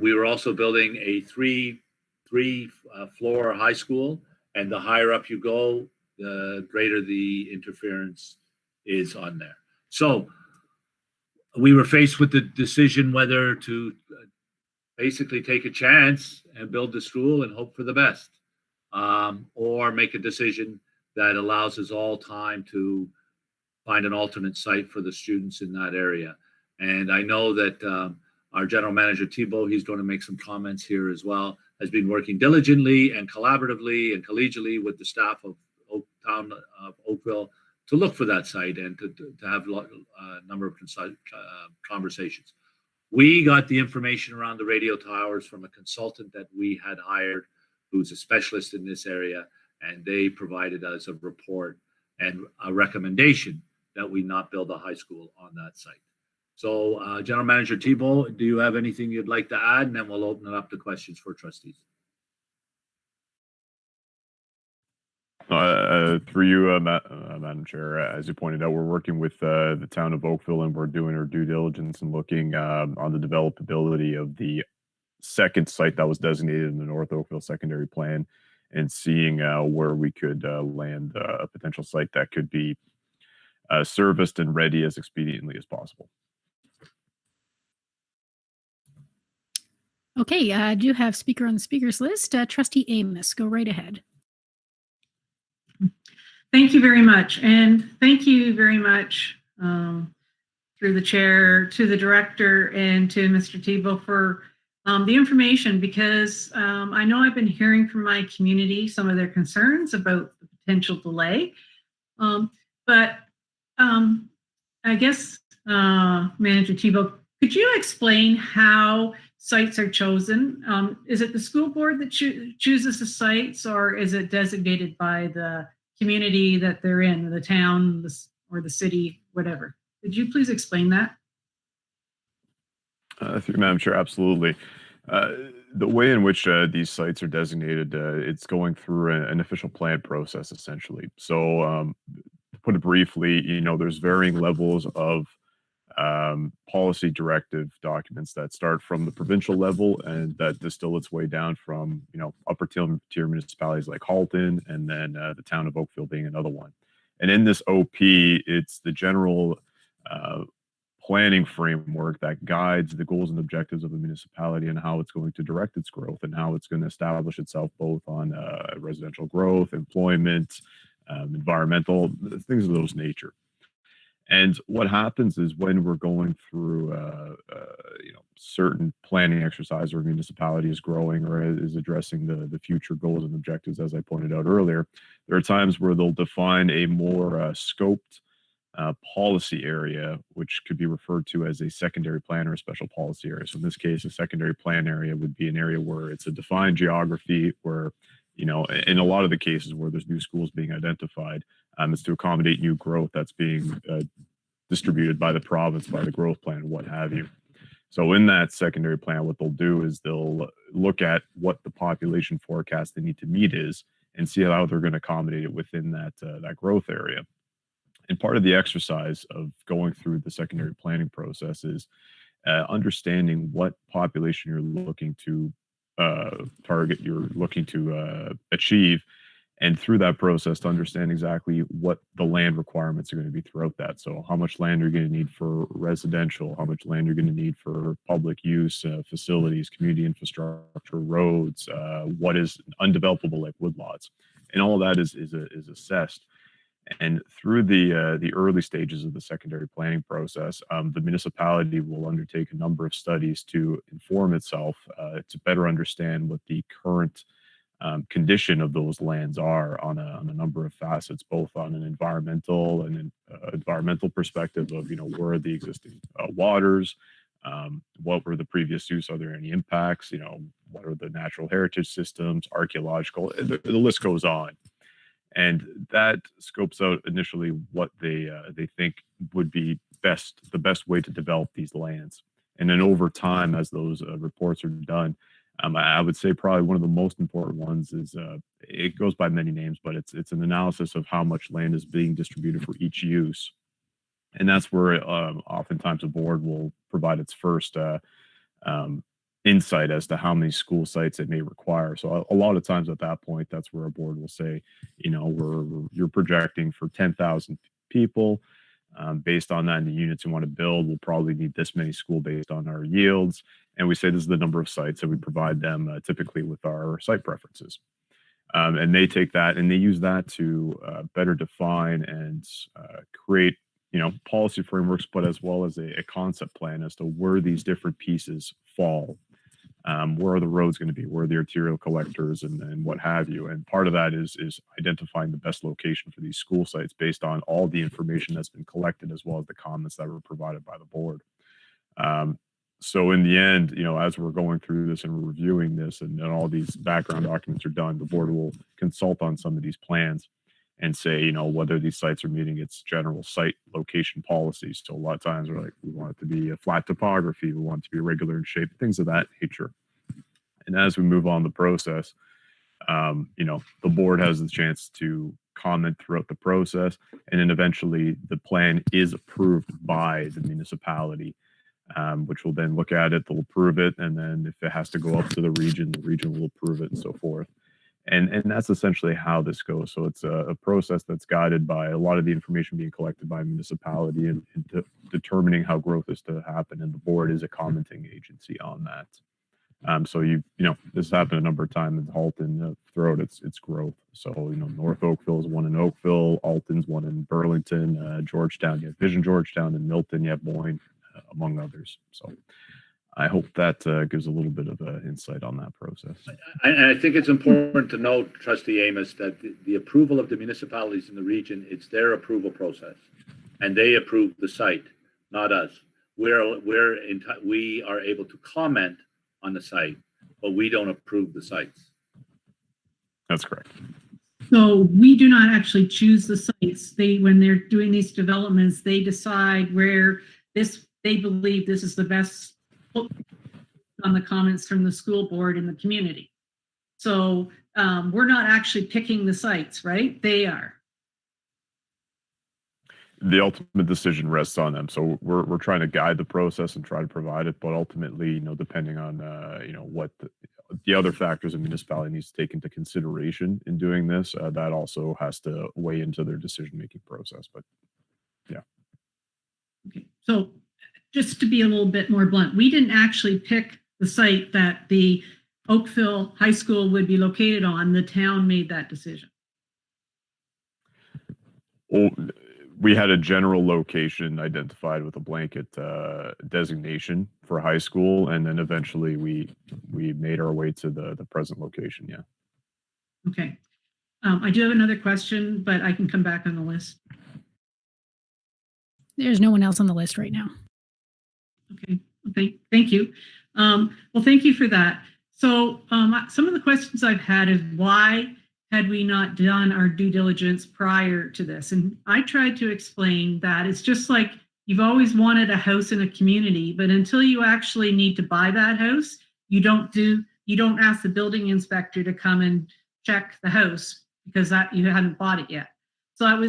We were also building a three floor high school, and the higher up you go, the greater the interference is on there. So we were faced with the decision whether to basically take a chance and build the school and hope for the best, or make a decision that allows us all time to find an alternate site for the students in that area. And I know that our general manager, Thibault, he's going to make some comments here as well, has been working diligently and collaboratively and collegially with the staff of town of Oakville to look for that site and to have a number of conversations. We got the information around the radio towers from a consultant that we had hired who's a specialist in this area, and they provided us a report and a recommendation that we not build a high school on that site. So General Manager Thibault, do you have anything you'd like to add? And then we'll open it up to questions for trustees. Through you, Madam Chair, as you pointed out, we're working with the town of Oakville, and we're doing our due diligence and looking on the developability of the second site that was designated in the North Oakville secondary plan, and seeing where we could land a potential site that could be serviced and ready as expediently as possible. Okay, I do have speaker on the speakers list. Trustee Amos, go right ahead. Thank you very much. And thank you very much through the chair to the director and to Mr. Thibault for the information, because I know I've been hearing from my community some of their concerns about the potential delay. But I guess, Manager Thibault, could you explain how sites are chosen? Is it the school board that chooses the sites, or is it designated by the community that they're in, the town or the city, whatever? Could you please explain that? Through Madam Chair, absolutely. The way in which these sites are designated, it's going through an official plan process, essentially. So to put it briefly, there's varying levels of policy directive documents that start from the provincial level and that distill its way down from, upper tier municipalities like Halton, and then the town of Oakville being another one. And in this OP, it's the general planning framework that guides the goals and objectives of a municipality and how it's going to direct its growth and how it's going to establish itself both on residential growth, employment, environmental, things of those nature. And what happens is when we're going through, certain planning exercise, or a municipality is growing or is addressing the future goals and objectives, as I pointed out earlier, there are times where they'll define a more scoped policy area, which could be referred to as a secondary plan or a special policy area. So in this case, a secondary plan area would be an area where it's a defined geography where, in a lot of the cases where there's new schools being identified, it's to accommodate new growth that's being distributed by the province, by the growth plan, what have you. So in that secondary plan, what they'll do is they'll look at what the population forecast they need to meet is and see how they're going to accommodate it within that growth area. And part of the exercise of going through the secondary planning process is understanding what population you're looking to target, you're looking to achieve, and through that process to understand exactly what the land requirements are going to be throughout that. So how much land are you going to need for residential, how much land you're going to need for public use, facilities, community infrastructure, roads, what is undevelopable like woodlots, and all of that is assessed. And through the early stages of the secondary planning process, the municipality will undertake a number of studies to inform itself to better understand what the current condition of those lands are on a number of facets, both on an environmental and environmental perspective of, where are the existing waters, what were the previous use, are there any impacts, what are the natural heritage systems, archaeological, the list goes on. And that scopes out initially what they think would be the best way to develop these lands. And then over time, as those reports are done, I would say probably one of the most important ones is it goes by many names, but it's an analysis of how much land is being distributed for each use. And that's where oftentimes a board will provide its first insight as to how many school sites it may require. So a lot of times at that point, that's where a board will say, you're projecting for 10,000 people. Based on that, and the units you want to build, we'll probably need this many school based on our yields. And we say this is the number of sites that we provide them typically with our site preferences. And they take that and they use that to better define and create, policy frameworks, but as well as a concept plan as to where these different pieces fall Where are the roads going to be? Where are the arterial collectors and what have you? And part of that is identifying the best location for these school sites based on all the information that's been collected, as well as the comments that were provided by the board. So in the end, you know, as we're going through this and we're reviewing this and all these background documents are done, the board will consult on some of these plans and say, you know, whether these sites are meeting its general site location policies. So a lot of times we're like, we want it to be a flat topography, we want it to be regular in shape, things of that nature. And as we move on the process, you know, the board has the chance to comment throughout the process, and then eventually the plan is approved by the municipality, which will then look at it, they'll approve it, and then if it has to go up to the region will approve it and so forth. And that's essentially how this goes. So it's a process that's guided by a lot of the information being collected by a municipality and determining how growth is to happen, and the board is a commenting agency on that. So you know, this has happened a number of times in Halton throughout its growth. So, you know, North Oakville is one in Oakville, Alton's one in Burlington, Georgetown, you have Vision Georgetown, and Milton, you have Boyne, among others. So I hope that gives a little bit of insight on that process. And I think it's important to note, Trustee Amos, that the approval of the municipalities in the region, it's their approval process, and they approve the site, not us. We are able to comment on the site, but we don't approve the sites. That's correct. So we do not actually choose the sites. When they're doing these developments, they decide where they believe this is the best on the comments from the school board and the community. So we're not actually picking the sites, right? They are. The ultimate decision rests on them. So we're trying to guide the process and try to provide it, but ultimately, you know, depending on you know, what the other factors a municipality needs to take into consideration in doing this, that also has to weigh into their decision-making process. But yeah. Okay. So just to be a little bit more blunt, we didn't actually pick the site that the Oakville High School would be located on. The town made that decision. Well, we had a general location identified with a blanket designation for high school, and then eventually we made our way to the present location. Yeah. Okay. I do have another question, but I can come back on the list. There's no one else on the list right now. Okay, thank you. Well, thank you for that. So some of the questions I've had is why had we not done our due diligence prior to this? And I tried to explain that it's just like you've always wanted a house in a community, but until you actually need to buy that house, you don't ask the building inspector to come and check the house because you hadn't bought it yet. So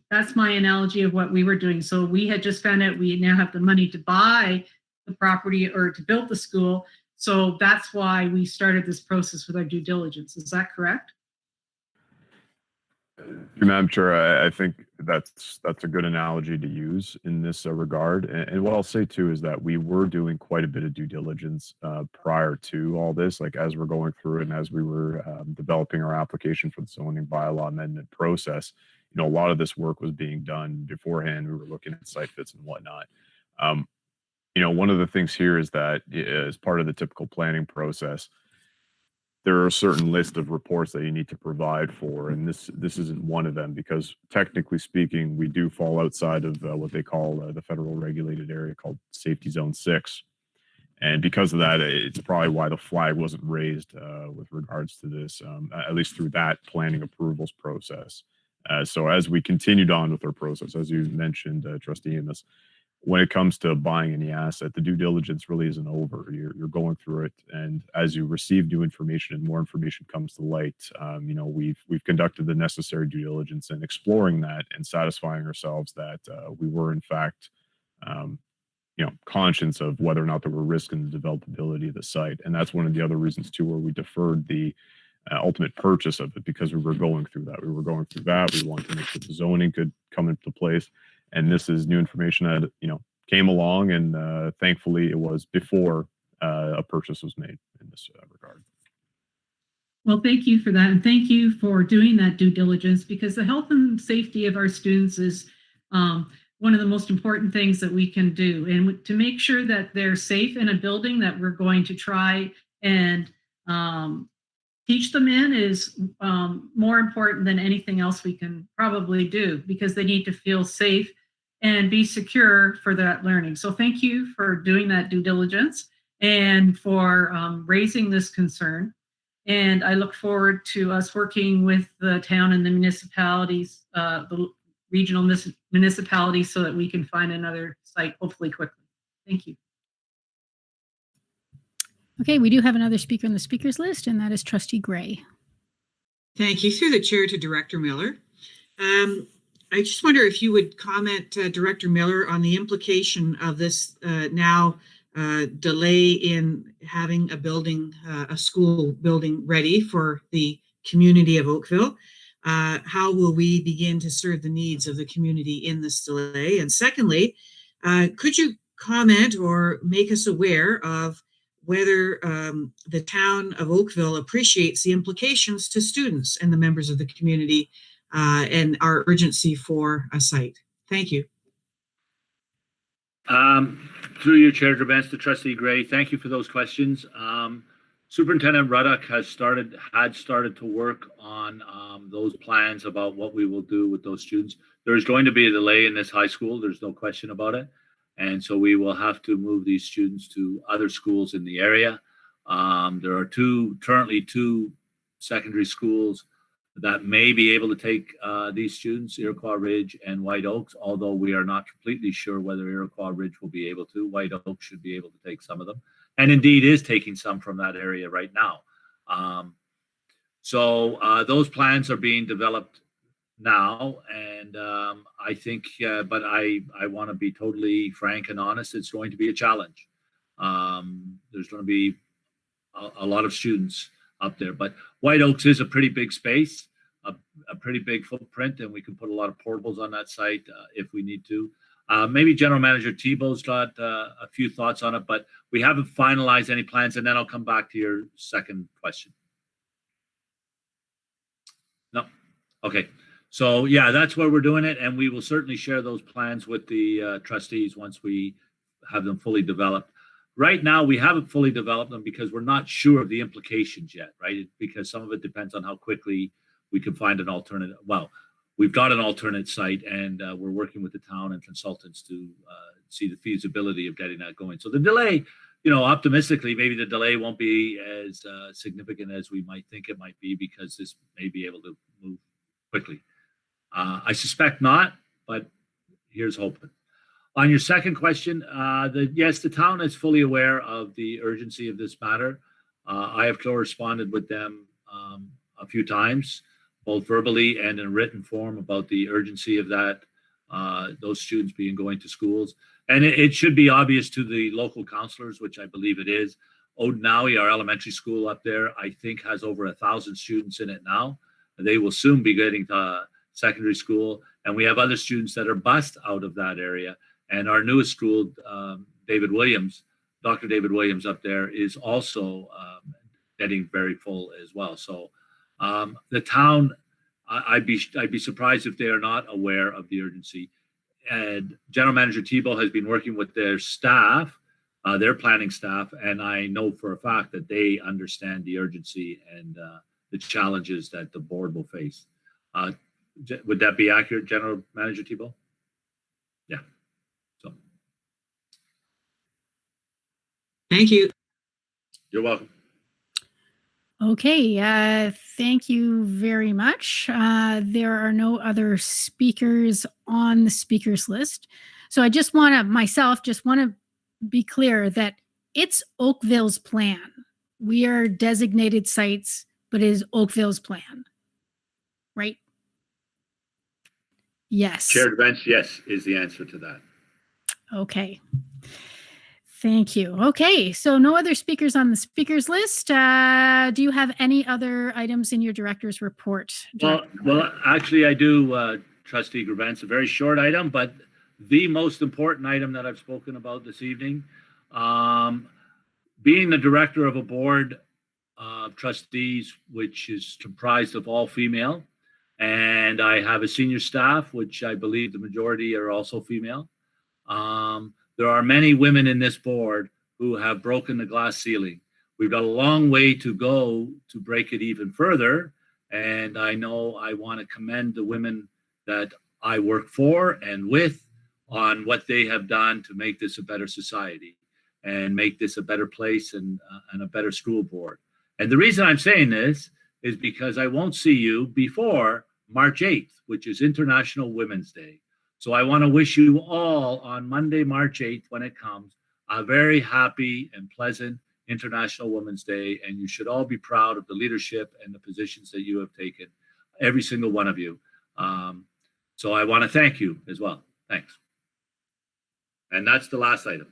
that's my analogy of what we were doing. So we had just found out we now have the money to buy the property or to build the school. So that's why we started this process with our due diligence. Is that correct? Madam Chair, I think that's a good analogy to use in this regard. And what I'll say too is that we were doing quite a bit of due diligence prior to all this, like as we're going through it and as we were developing our application for the zoning bylaw amendment process. You know, a lot of this work was being done beforehand. We were looking at site fits and whatnot. You know, one of the things here is that as part of the typical planning process, there are a certain list of reports that you need to provide for, and this isn't one of them because technically speaking, we do fall outside of what they call the federal regulated area called Safety Zone 6. And because of that, it's probably why the flag wasn't raised with regards to this, at least through that planning approvals process. So as we continued on with our process, as you mentioned, Trustee Amos, when it comes to buying any asset, the due diligence really isn't over. You're going through it, and as you receive new information and more information comes to light, you know, we've conducted the necessary due diligence and exploring that and satisfying ourselves that we were in fact, you know, conscious of whether or not there were risks in the developability of the site, and that's one of the other reasons too, where we deferred the ultimate purchase of it because we were going through that. We wanted to make sure the zoning could come into place. And this is new information that, you know, came along, and thankfully it was before a purchase was made in this regard. Well, thank you for that. And thank you for doing that due diligence because the health and safety of our students is one of the most important things that we can do. And to make sure that they're safe in a building that we're going to try and teach them in is more important than anything else we can probably do, because they need to feel safe and be secure for that learning. So thank you for doing that due diligence and for raising this concern. And I look forward to us working with the town and the municipalities, the regional municipalities, so that we can find another site hopefully quickly. Thank you. Okay, we do have another speaker on the speakers list, and that is Trustee Gray. Thank you. Through the chair to Director Miller. I just wonder if you would comment, Director Miller, on the implication of this now delay in having a building, a school building ready for the community of Oakville. How will we begin to serve the needs of the community in this delay? And secondly, could you comment or make us aware of whether the town of Oakville appreciates the implications to students and the members of the community and our urgency for a site? Thank you. Through your chair, to Trustee Gray, thank you for those questions. Superintendent Ruddock had started to work on those plans about what we will do with those students. There's going to be a delay in this high school. There's no question about it. And so we will have to move these students to other schools in the area. There are currently two secondary schools that may be able to take these students, Iroquois Ridge and White Oaks, although we are not completely sure whether Iroquois Ridge will be able to. White Oaks should be able to take some of them, and indeed is taking some from that area right now. So those plans are being developed now, and I think, but I want to be totally frank and honest, it's going to be a challenge. There's going to be a lot of students up there, but White Oaks is a pretty big space, a pretty big footprint, and we can put a lot of portables on that site if we need to. Maybe General Manager Thibault's got a few thoughts on it, but we haven't finalized any plans, and then I'll come back to your second question. No? Okay. So yeah, that's where we're doing it, and we will certainly share those plans with the trustees once we have them fully developed. Right now, we haven't fully developed them because we're not sure of the implications yet, right? Because some of it depends on how quickly we can find an alternative. Well, we've got an alternate site, and we're working with the town and consultants to see the feasibility of getting that going. So the delay, optimistically, maybe the delay won't be as significant as we might think it might be, because this may be able to move quickly. I suspect not, but here's hoping. On your second question, yes, the town is fully aware of the urgency of this matter. I have corresponded with them a few times, both verbally and in written form, about the urgency of that, those students going to schools. And it should be obvious to the local counselors, which I believe it is. Odenawi, our elementary school up there, I think has over 1,000 students in it now. They will soon be getting to secondary school, and we have other students that are bused out of that area. And our newest school, Dr. David Williams up there, is also getting very full as well. So the town, I'd be surprised if they are not aware of the urgency. And General Manager Thibault has been working with their staff, their planning staff, and I know for a fact that they understand the urgency and the challenges that the board will face. Would that be accurate, General Manager Thibault? Yeah. So. Thank you. You're welcome. Okay, thank you very much. There are no other speakers on the speakers list. So I just want to be clear that it's Oakville's plan. We are designated sites, but it is Oakville's plan, right? Yes. Chair Bench, yes, is the answer to that. Okay. Thank you. Okay, so no other speakers on the speakers list. Do you have any other items in your director's report? Well, actually, I do, Trustee Grevance, a very short item, but the most important item that I've spoken about this evening. Being the director of a board of trustees, which is comprised of all female, and I have a senior staff, which I believe the majority are also female. There are many women in this board who have broken the glass ceiling. We've got a long way to go to break it even further. And I know I want to commend the women that I work for and with on what they have done to make this a better society and make this a better place and a better school board. And the reason I'm saying this is because I won't see you before March 8th, which is International Women's Day. So I want to wish you all on Monday, March 8th, when it comes, a very happy and pleasant International Women's Day. And you should all be proud of the leadership and the positions that you have taken, every single one of you. So I want to thank you as well. Thanks. And that's the last item.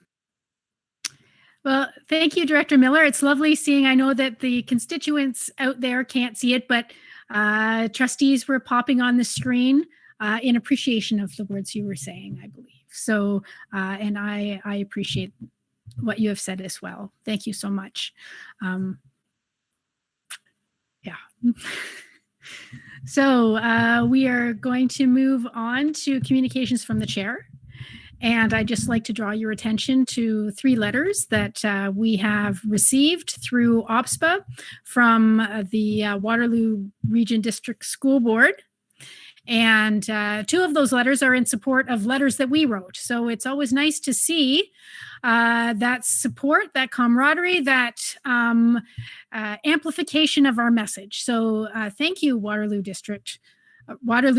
Well, thank you, Director Miller. It's lovely seeing, I know that the constituents out there can't see it, but trustees were popping on the screen in appreciation of the words you were saying, I believe. So, and I appreciate what you have said as well. Thank you so much. Yeah. So we are going to move on to communications from the chair. And I'd just like to draw your attention to 3 letters that we have received through OPSPA from the Waterloo Region District School Board. And 2 of those letters are in support of letters that we wrote. So it's always nice to see that support, that camaraderie, that amplification of our message. So thank you, Waterloo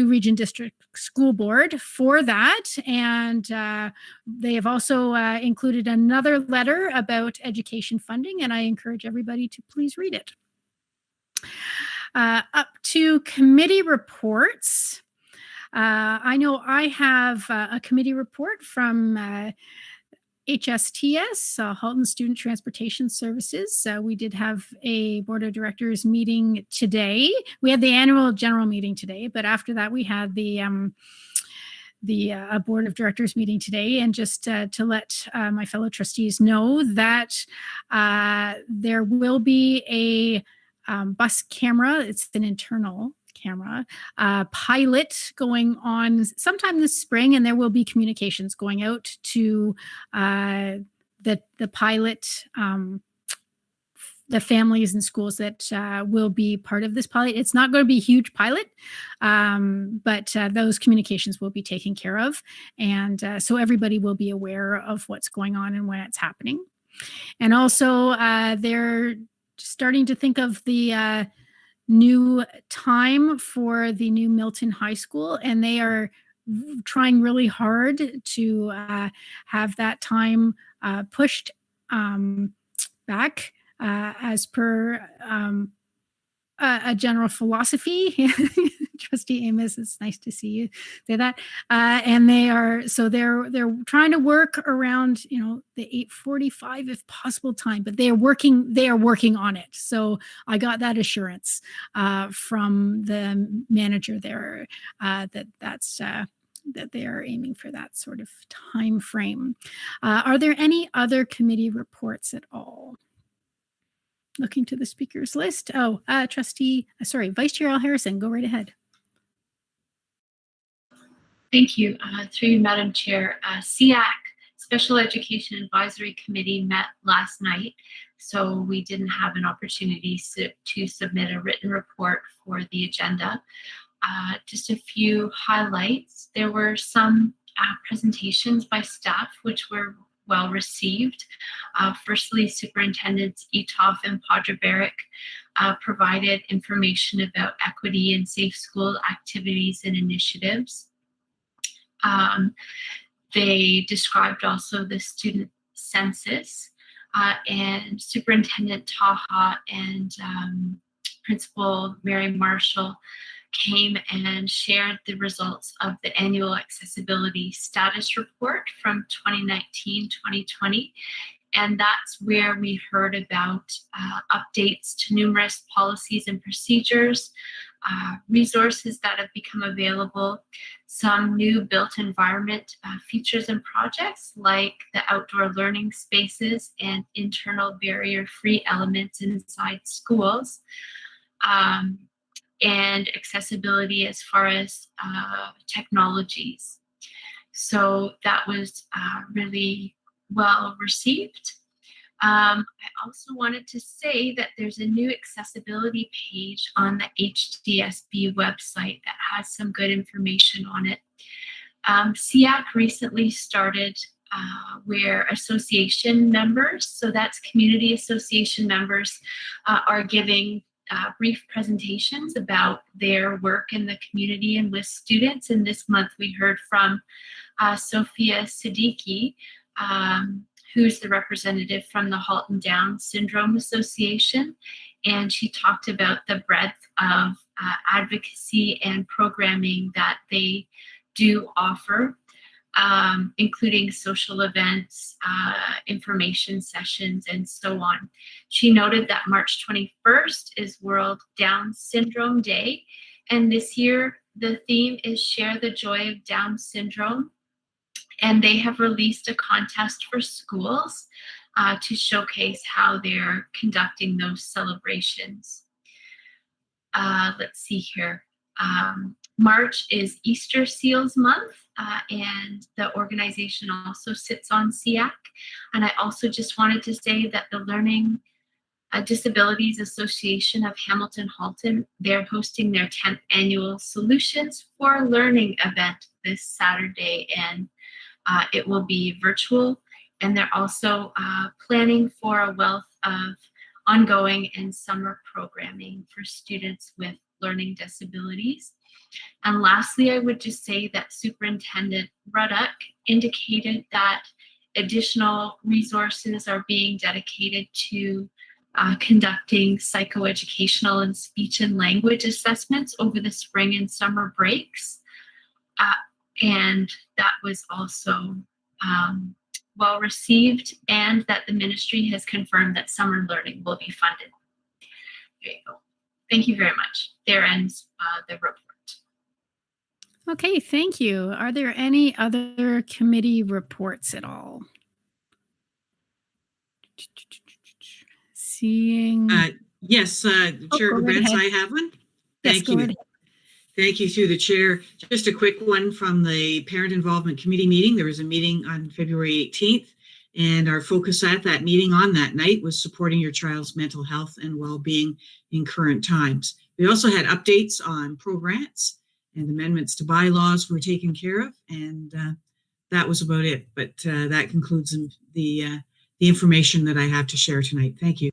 Region District School Board, for that. And they have also included another letter about education funding, and I encourage everybody to please read it. Up to committee reports. I know I have a committee report from HSTS, Halton Student Transportation Services. We did have a Board of Directors meeting today. We had the annual general meeting today, but after that we had the Board of Directors meeting today. And just to let my fellow trustees know that there will be a bus camera. It's an internal camera pilot going on sometime this spring, and there will be communications going out to the pilot, the families and schools that will be part of this pilot. It's not going to be a huge pilot, but those communications will be taken care of, and so everybody will be aware of what's going on and when it's happening. And also they're starting to think of the new time for the new Milton High School, and they are trying really hard to have that time pushed back as per a general philosophy. Trustee Amos, it's nice to see you say that. And they're trying to work around, the 8:45 if possible time, but they are working on it. So I got that assurance from the manager there that they are aiming for that sort of time frame. Are there any other committee reports at all? Looking to the speakers list. Oh, Vice Chair Al Harrison, go right ahead. Thank you. Through you, Madam Chair. SEAC, Special Education Advisory Committee, met last night, so we didn't have an opportunity to submit a written report for the agenda. Just a few highlights. There were some presentations by staff which were well received. Firstly, Superintendents Etoff and Podreberic provided information about equity and safe school activities and initiatives. They described also the student census, and Superintendent Taha and Principal Mary Marshall came and shared the results of the annual accessibility status report from 2019-2020. And that's where we heard about updates to numerous policies and procedures, resources that have become available, some new built environment features and projects like the outdoor learning spaces and internal barrier-free elements inside schools. and accessibility as far as technologies. So that was really well received. I also wanted to say that there's a new accessibility page on the Hdsb website that has some good information on it. CAC recently started where association members, so that's community association members, are giving brief presentations about their work in the community and with students. And this month we heard from Sophia Siddiqui, who's the representative from the Halton Down Syndrome Association. And she talked about the breadth of advocacy and programming that they do offer, including social events, information sessions, and so on. She noted that March 21st is World Down Syndrome Day. And this year, the theme is Share the Joy of Down Syndrome. And they have released a contest for schools to showcase how they're conducting those celebrations. Let's see here. March is Easter Seals Month, and the organization also sits on CAC. And I also just wanted to say that the Learning Disabilities Association of Hamilton Halton, they're hosting their 10th annual Solutions for Learning event this Saturday, and it will be virtual. And they're also planning for a wealth of ongoing and summer programming for students with learning disabilities. And lastly, I would just say that Superintendent Ruddock indicated that additional resources are being dedicated to conducting psychoeducational and speech and language assessments over the spring and summer breaks. And that was also well received, and that the ministry has confirmed that summer learning will be funded. There you go. Thank you very much. There ends the report. Okay, thank you. Are there any other committee reports at all? Seeing. Yes, Chair go right Gerbents, ahead. I have one. Yes, Thank go you. right ahead. Thank you through the chair. Just a quick one from the Parent Involvement Committee meeting. There was a meeting on February 18th, and our focus at that meeting on that night was supporting your child's mental health and well-being in current times. We also had updates on pro-grants and amendments to bylaws were taken care of, and that was about it. But that concludes the information that I have to share tonight. Thank you.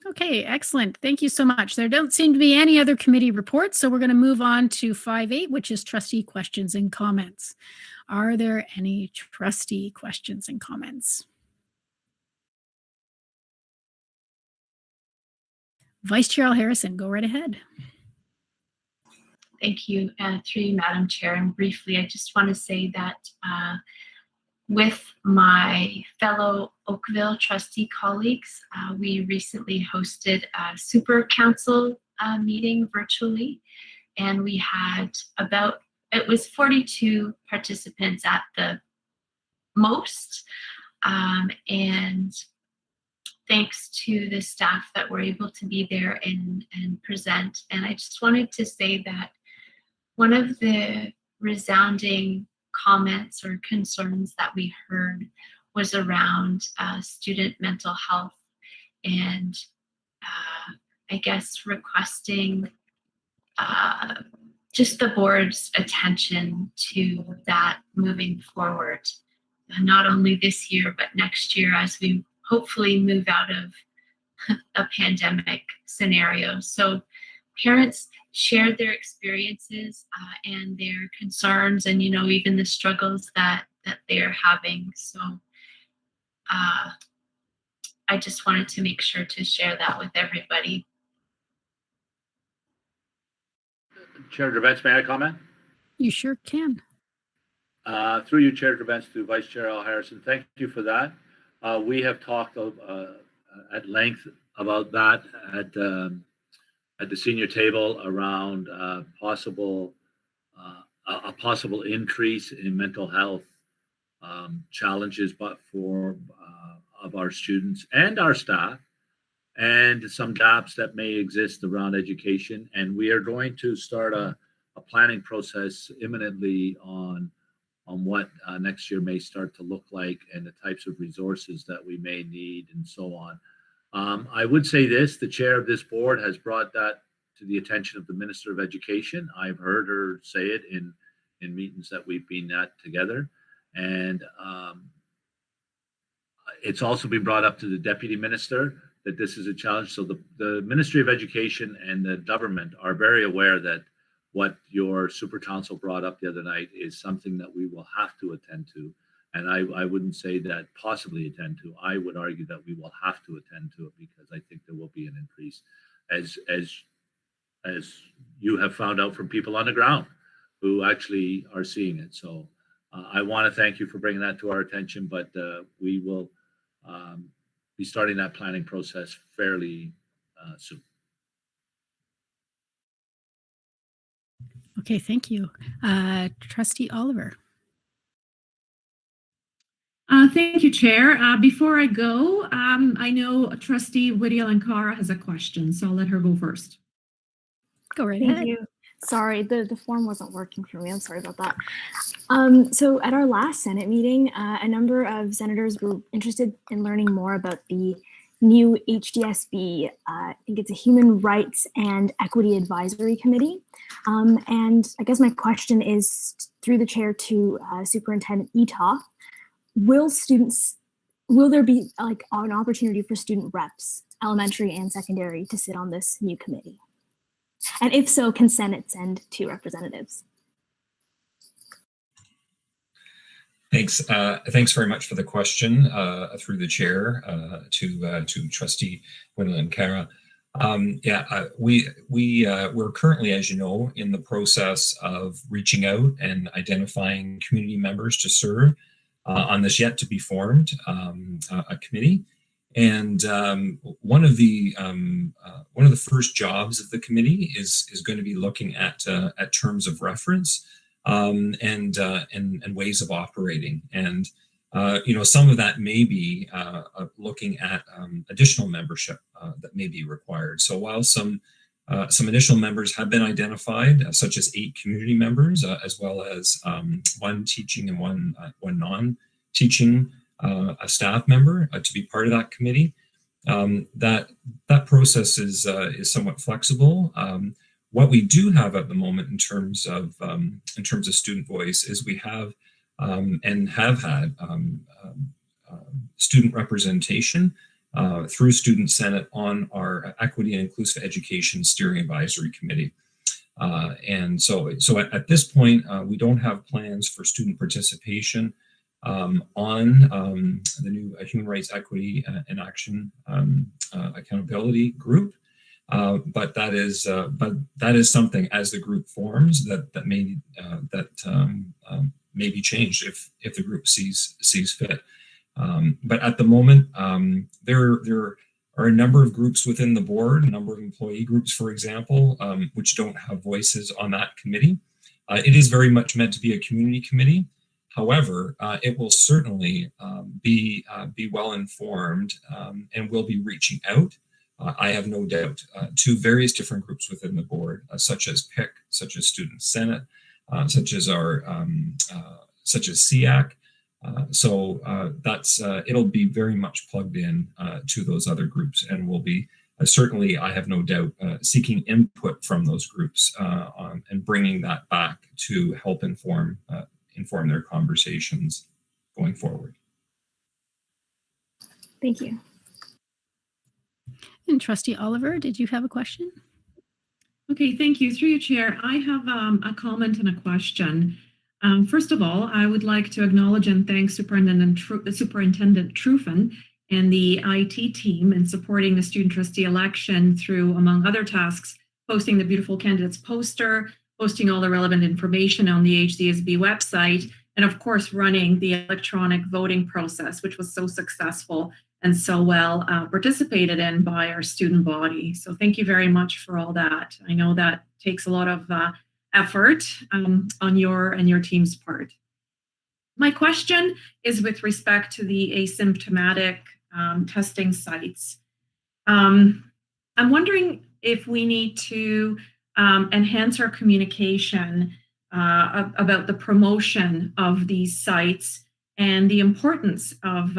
Okay, excellent. Thank you so much. There don't seem to be any other committee reports, so we're going to move on to 5.8, which is trustee questions and comments. Are there any trustee questions and comments? Vice Chair Harrison, go right ahead. Thank you, through you, Madam Chair. And briefly, I just want to say that with my fellow Oakville trustee colleagues, we recently hosted a Super Council meeting virtually, and we had it was 42 participants at the most, and thanks to the staff that were able to be there and present. And I just wanted to say that one of the resounding comments or concerns that we heard was around student mental health, and I guess requesting just the board's attention to that moving forward, not only this year, but next year as we hopefully move out of a pandemic scenario. So parents shared their experiences and their concerns, and even the struggles that they're having. So I just wanted to make sure to share that with everybody. Chair Gerbents, may I comment? You sure can. Through you, Chair Gerbents, to Vice Chair Al Harrison, thank you for that. We have talked at length about that at the senior table around a possible increase in mental health challenges, but of our students and our staff. and some gaps that may exist around education. And we are going to start a planning process imminently on what next year may start to look like and the types of resources that we may need and so on. I would say this, the chair of this board has brought that to the attention of the Minister of Education. I've heard her say it in meetings that we've been at together. And it's also been brought up to the Deputy Minister that this is a challenge. So the Ministry of Education and the government are very aware that what your Super Council brought up the other night is something that we will have to attend to. And I wouldn't say that possibly attend to. I would argue that we will have to attend to it because I think there will be an increase, as you have found out from people on the ground who actually are seeing it. So I want to thank you for bringing that to our attention, but we will be starting that planning process fairly soon. Okay, thank you. Trustee Oliver. Thank you, Chair. Before I go, I know Trustee Widialankara has a question, so I'll let her go first. Go right Thank ahead. you. Sorry, the form wasn't working for me. I'm sorry about that. So at our last Senate meeting, a number of senators were interested in learning more about the new Hdsb. I think it's a Human Rights and Equity Advisory Committee. And I guess my question is, through the chair to Superintendent Etoff, will there be like an opportunity for student reps, elementary and secondary, to sit on this new committee? And if so, can Senate send 2 representatives? Thanks. Thanks very much for the question through the chair to Trustee Widialankara. We're currently, as you know, in the process of reaching out and identifying community members to serve on this yet to be formed a committee. And one of the first jobs of the committee is going to be looking at terms of reference and ways of operating. And some of that may be looking at additional membership that may be required. So while some additional members have been identified, such as 8 community members, as well as 1 teaching and one non-teaching a staff member to be part of that committee. That process is somewhat flexible. What we do have at the moment in terms of student voice is we have and have had student representation through Student Senate on our Equity and Inclusive Education Steering Advisory Committee. And so at this point, we don't have plans for student participation on the new Human Rights, Equity, and Action Accountability Group, but that is something as the group forms that may be changed if the group sees fit. But at the moment, there are a number of groups within the board, a number of employee groups, for example, which don't have voices on that committee. It is very much meant to be a community committee. However, it will certainly be well informed and will be reaching out, I have no doubt, to various different groups within the board, such as PIC, such as Student Senate, such as SEAC. So it'll be very much plugged in to those other groups, and will be certainly, I have no doubt, seeking input from those groups and bringing that back to help inform their conversations going forward. Thank you. And Trustee Oliver, did you have a question? Okay, thank you. Through you, Chair, I have a comment and a question. First of all, I would like to acknowledge and thank Superintendent Truffin and the IT team in supporting the student trustee election through, among other tasks, posting the beautiful candidates poster, posting all the relevant information on the Hdsb website, and of course, running the electronic voting process, which was so successful and so well participated in by our student body. So thank you very much for all that. I know that takes a lot of effort on your and your team's part. My question is with respect to the asymptomatic testing sites. I'm wondering if we need to enhance our communication about the promotion of these sites and the importance of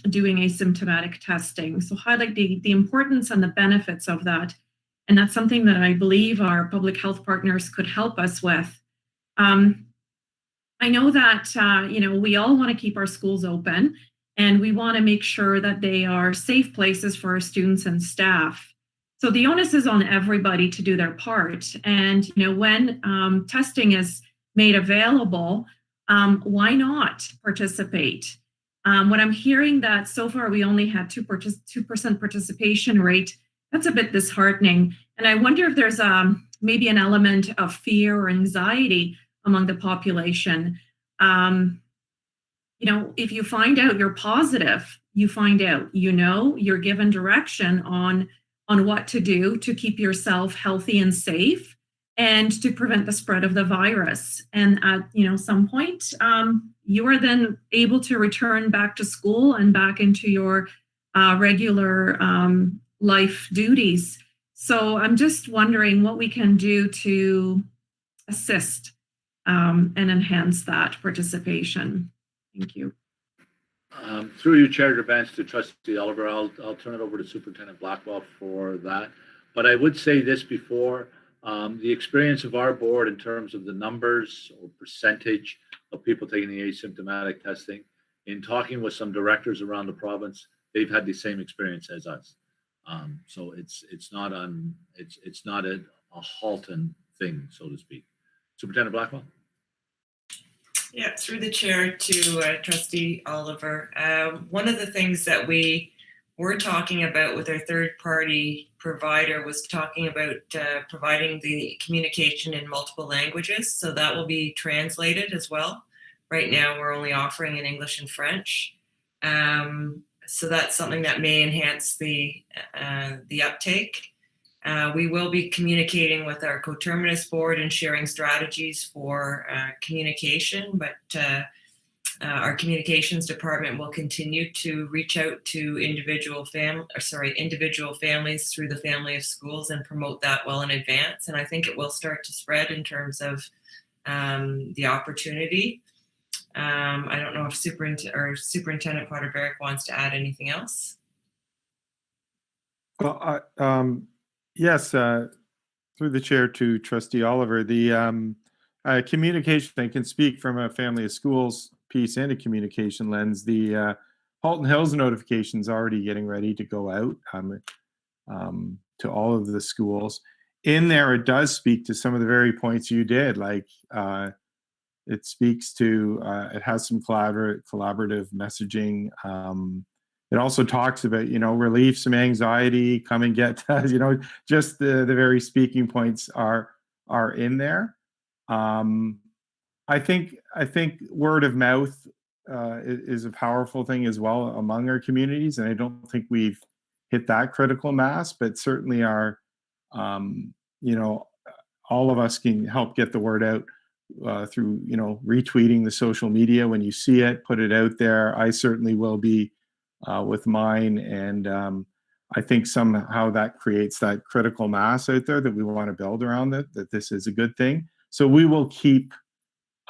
doing asymptomatic testing. So highlight the importance and the benefits of that. And that's something that I believe our public health partners could help us with. I know that, we all want to keep our schools open, and we want to make sure that they are safe places for our students and staff. So the onus is on everybody to do their part. And, when testing is made available, why not participate? When I'm hearing that so far we only had 2% participation rate, that's a bit disheartening. And I wonder if there's maybe an element of fear or anxiety among the population. If you find out you're positive, you find out, you're given direction on what to do to keep yourself healthy and safe and to prevent the spread of the virus. And at some point, you are then able to return back to school and back into your regular life duties. So I'm just wondering what we can do to assist and enhance that participation. Thank you. Through you, Chair Gerbans, to Trustee Oliver, I'll turn it over to Superintendent Blackwell for that. But I would say this before, the experience of our board in terms of the numbers or percentage of people taking the asymptomatic testing, in talking with some directors around the province, they've had the same experience as us. So it's not a Halton thing, so to speak. Superintendent Blackwell. Yeah, through the chair to Trustee Oliver. One of the things that we were talking about with our third-party provider was talking about providing the communication in multiple languages. So that will be translated as well. Right now, we're only offering in English and French. So that's something that may enhance the uptake. We will be communicating with our coterminous board and sharing strategies for communication, but our communications department will continue to reach out to individual families through the family of schools and promote that well in advance. And I think it will start to spread in terms of the opportunity. I don't know if Superintendent Potter-Barrick wants to add anything else. Well, yes, through the chair to Trustee Oliver, the communication, I can speak from a family of schools piece and a communication lens. The Halton Hills notification is already getting ready to go out to all of the schools. In there, it does speak to some of the very points you did, like it speaks to, it has some collaborative messaging. It also talks about, relieve some anxiety, come and get, just the very speaking points are in there. I think word of mouth is a powerful thing as well among our communities, and I don't think we've hit that critical mass, but certainly our, all of us can help get the word out through, retweeting the social media when you see it, put it out there. I certainly will be with mine, and I think somehow that creates that critical mass out there that we want to build around it, that this is a good thing. So we will keep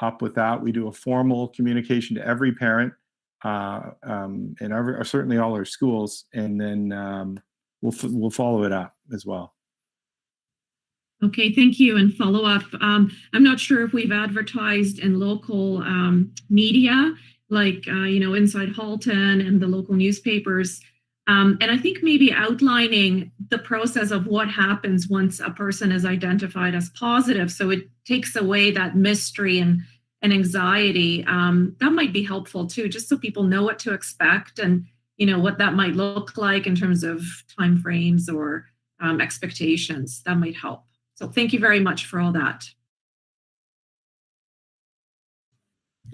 up with that. We do a formal communication to every parent and certainly all our schools, and then we'll follow it up as well. Okay, thank you. And follow up. I'm not sure if we've advertised in local media, like, Inside Halton and the local newspapers. And I think maybe outlining the process of what happens once a person is identified as positive. So it takes away that mystery and anxiety. That might be helpful too, just so people know what to expect and, what that might look like in terms of timeframes or expectations. That might help. So thank you very much for all that.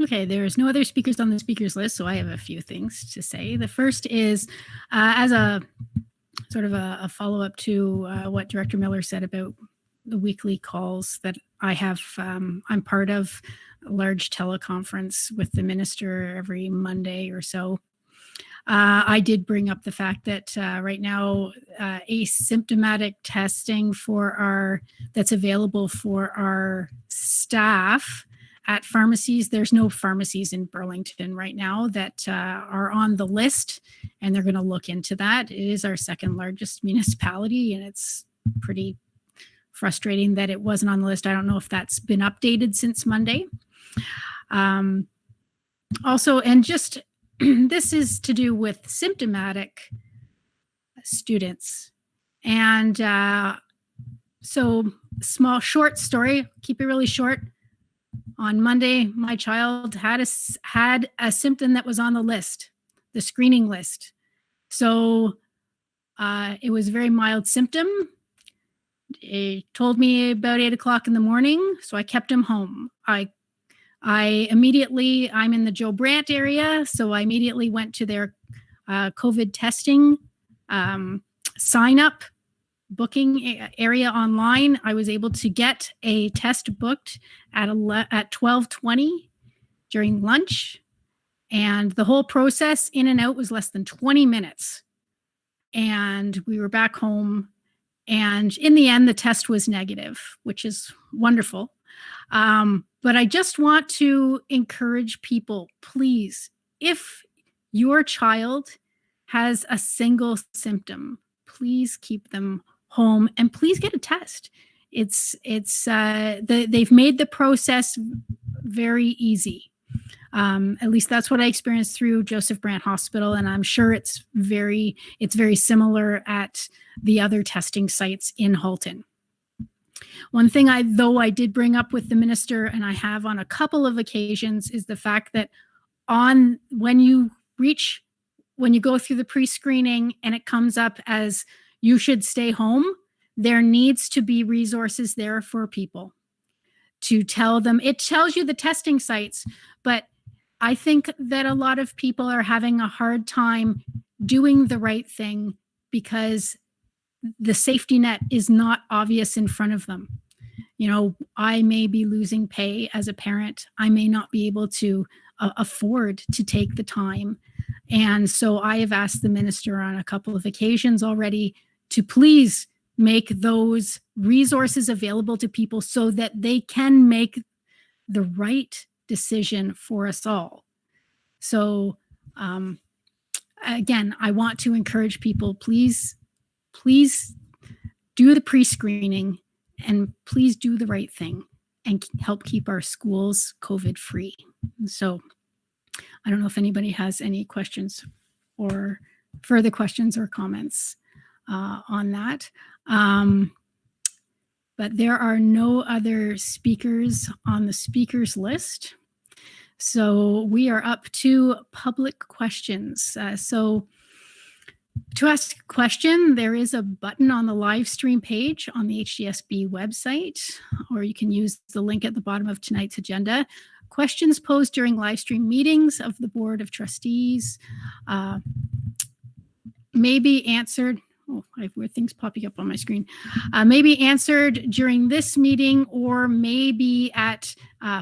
Okay, there's no other speakers on the speakers list, so I have a few things to say. The first is, as a sort of a follow-up to what Director Miller said about the weekly calls that I have. I'm part of a large teleconference with the minister every Monday or so. I did bring up the fact that right now asymptomatic testing that's available for our staff at pharmacies. There's no pharmacies in Burlington right now that are on the list, and they're going to look into that. It is our second largest municipality, and it's pretty frustrating that it wasn't on the list. I don't know if that's been updated since Monday. Also, and just this is to do with symptomatic students. And so short story, keep it really short. On Monday, my child had a symptom that was on the list, the screening list. So it was a very mild symptom. It told me about 8 o'clock in the morning, so I kept him home. I immediately, I'm in the Joe Brandt area, so I immediately went to their COVID testing sign up booking area online. I was able to get a test booked at 12:20 during lunch, and the whole process in and out was less than 20 minutes. And we were back home, and in the end, the test was negative, which is wonderful. But I just want to encourage people, please, if your child has a single symptom, please keep them home and please get a test. They've made the process very easy. At least that's what I experienced through Joseph Brant Hospital, and I'm sure it's very similar at the other testing sites in Halton. One thing I did bring up with the minister, and I have on a couple of occasions, is the fact that when you go through the pre-screening and it comes up as you should stay home, there needs to be resources there for people to tell them. It tells you the testing sites, but I think that a lot of people are having a hard time doing the right thing because the safety net is not obvious in front of them. You know, I may be losing pay as a parent. I may not be able to afford to take the time. And so I have asked the minister on a couple of occasions already to please make those resources available to people so that they can make the right decision for us all. So again, I want to encourage people, please do the pre-screening and please do the right thing and help keep our schools COVID free. So I don't know if anybody has any questions or further questions or comments on that. But there are no other speakers on the speakers list. So we are up to public questions. So to ask a question, there is a button on the live stream page on the Hdsb website, or you can use the link at the bottom of tonight's agenda. Questions posed during live stream meetings of the Board of Trustees may be answered. Oh, I have weird things popping up on my screen. May be answered during this meeting or may be at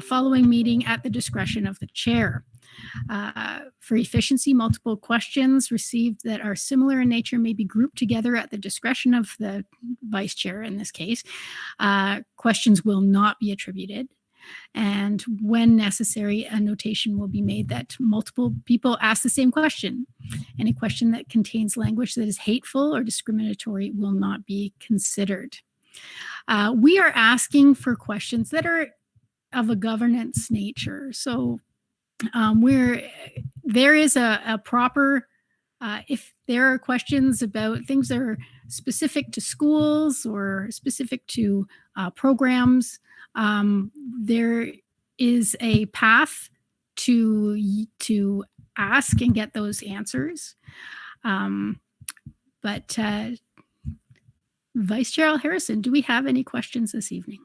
following meeting at the discretion of the chair. For efficiency, multiple questions received that are similar in nature may be grouped together at the discretion of the vice chair in this case. Questions will not be attributed. And when necessary, a notation will be made that multiple people ask the same question. Any question that contains language that is hateful or discriminatory will not be considered. We are asking for questions that are of a governance nature. So there is a proper, if there are questions about things that are specific to schools or specific to programs, there is a path to ask and get those answers. But Vice Chair Harrison, do we have any questions this evening?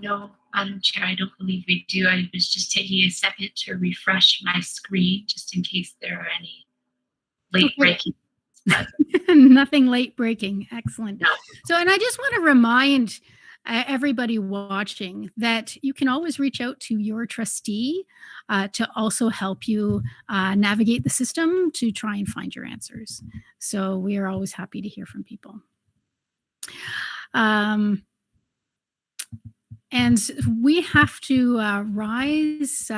No, Madam Chair, I don't believe we do. I was just taking a second to refresh my screen just in case there are any late breaking. Nothing late breaking. Excellent. No. So, and I just want to remind everybody watching that you can always reach out to your trustee to also help you navigate the system to try and find your answers. So we are always happy to hear from people. And we have to rise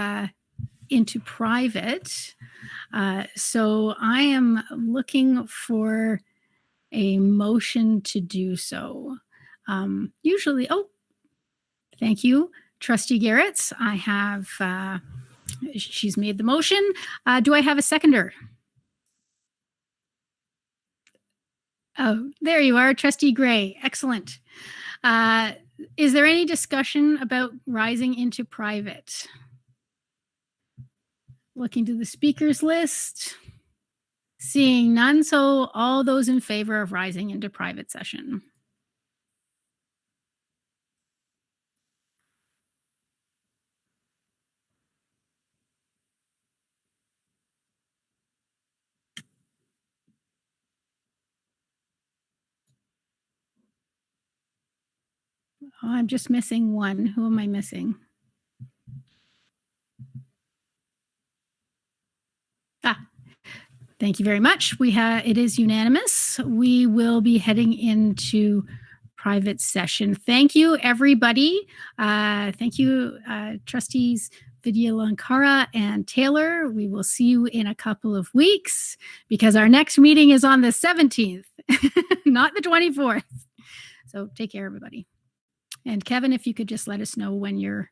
into private. So I am looking for a motion to do so. Usually, oh, thank you, Trustee Garrett. I have, she's made the motion. Do I have a seconder? Oh, there you are, Trustee Gray. Excellent. Is there any discussion about rising into private? Looking to the speakers list. Seeing none, so all those in favor of rising into private session. Oh, I'm just missing one. Who am I missing? Thank you very much. It is unanimous. We will be heading into private session. Thank you, everybody. Thank you, Trustees Vidya-Lankara and Taylor. We will see you in a couple of weeks because our next meeting is on the 17th, not the 24th. So take care, everybody. And Kevin, if you could just let us know when you're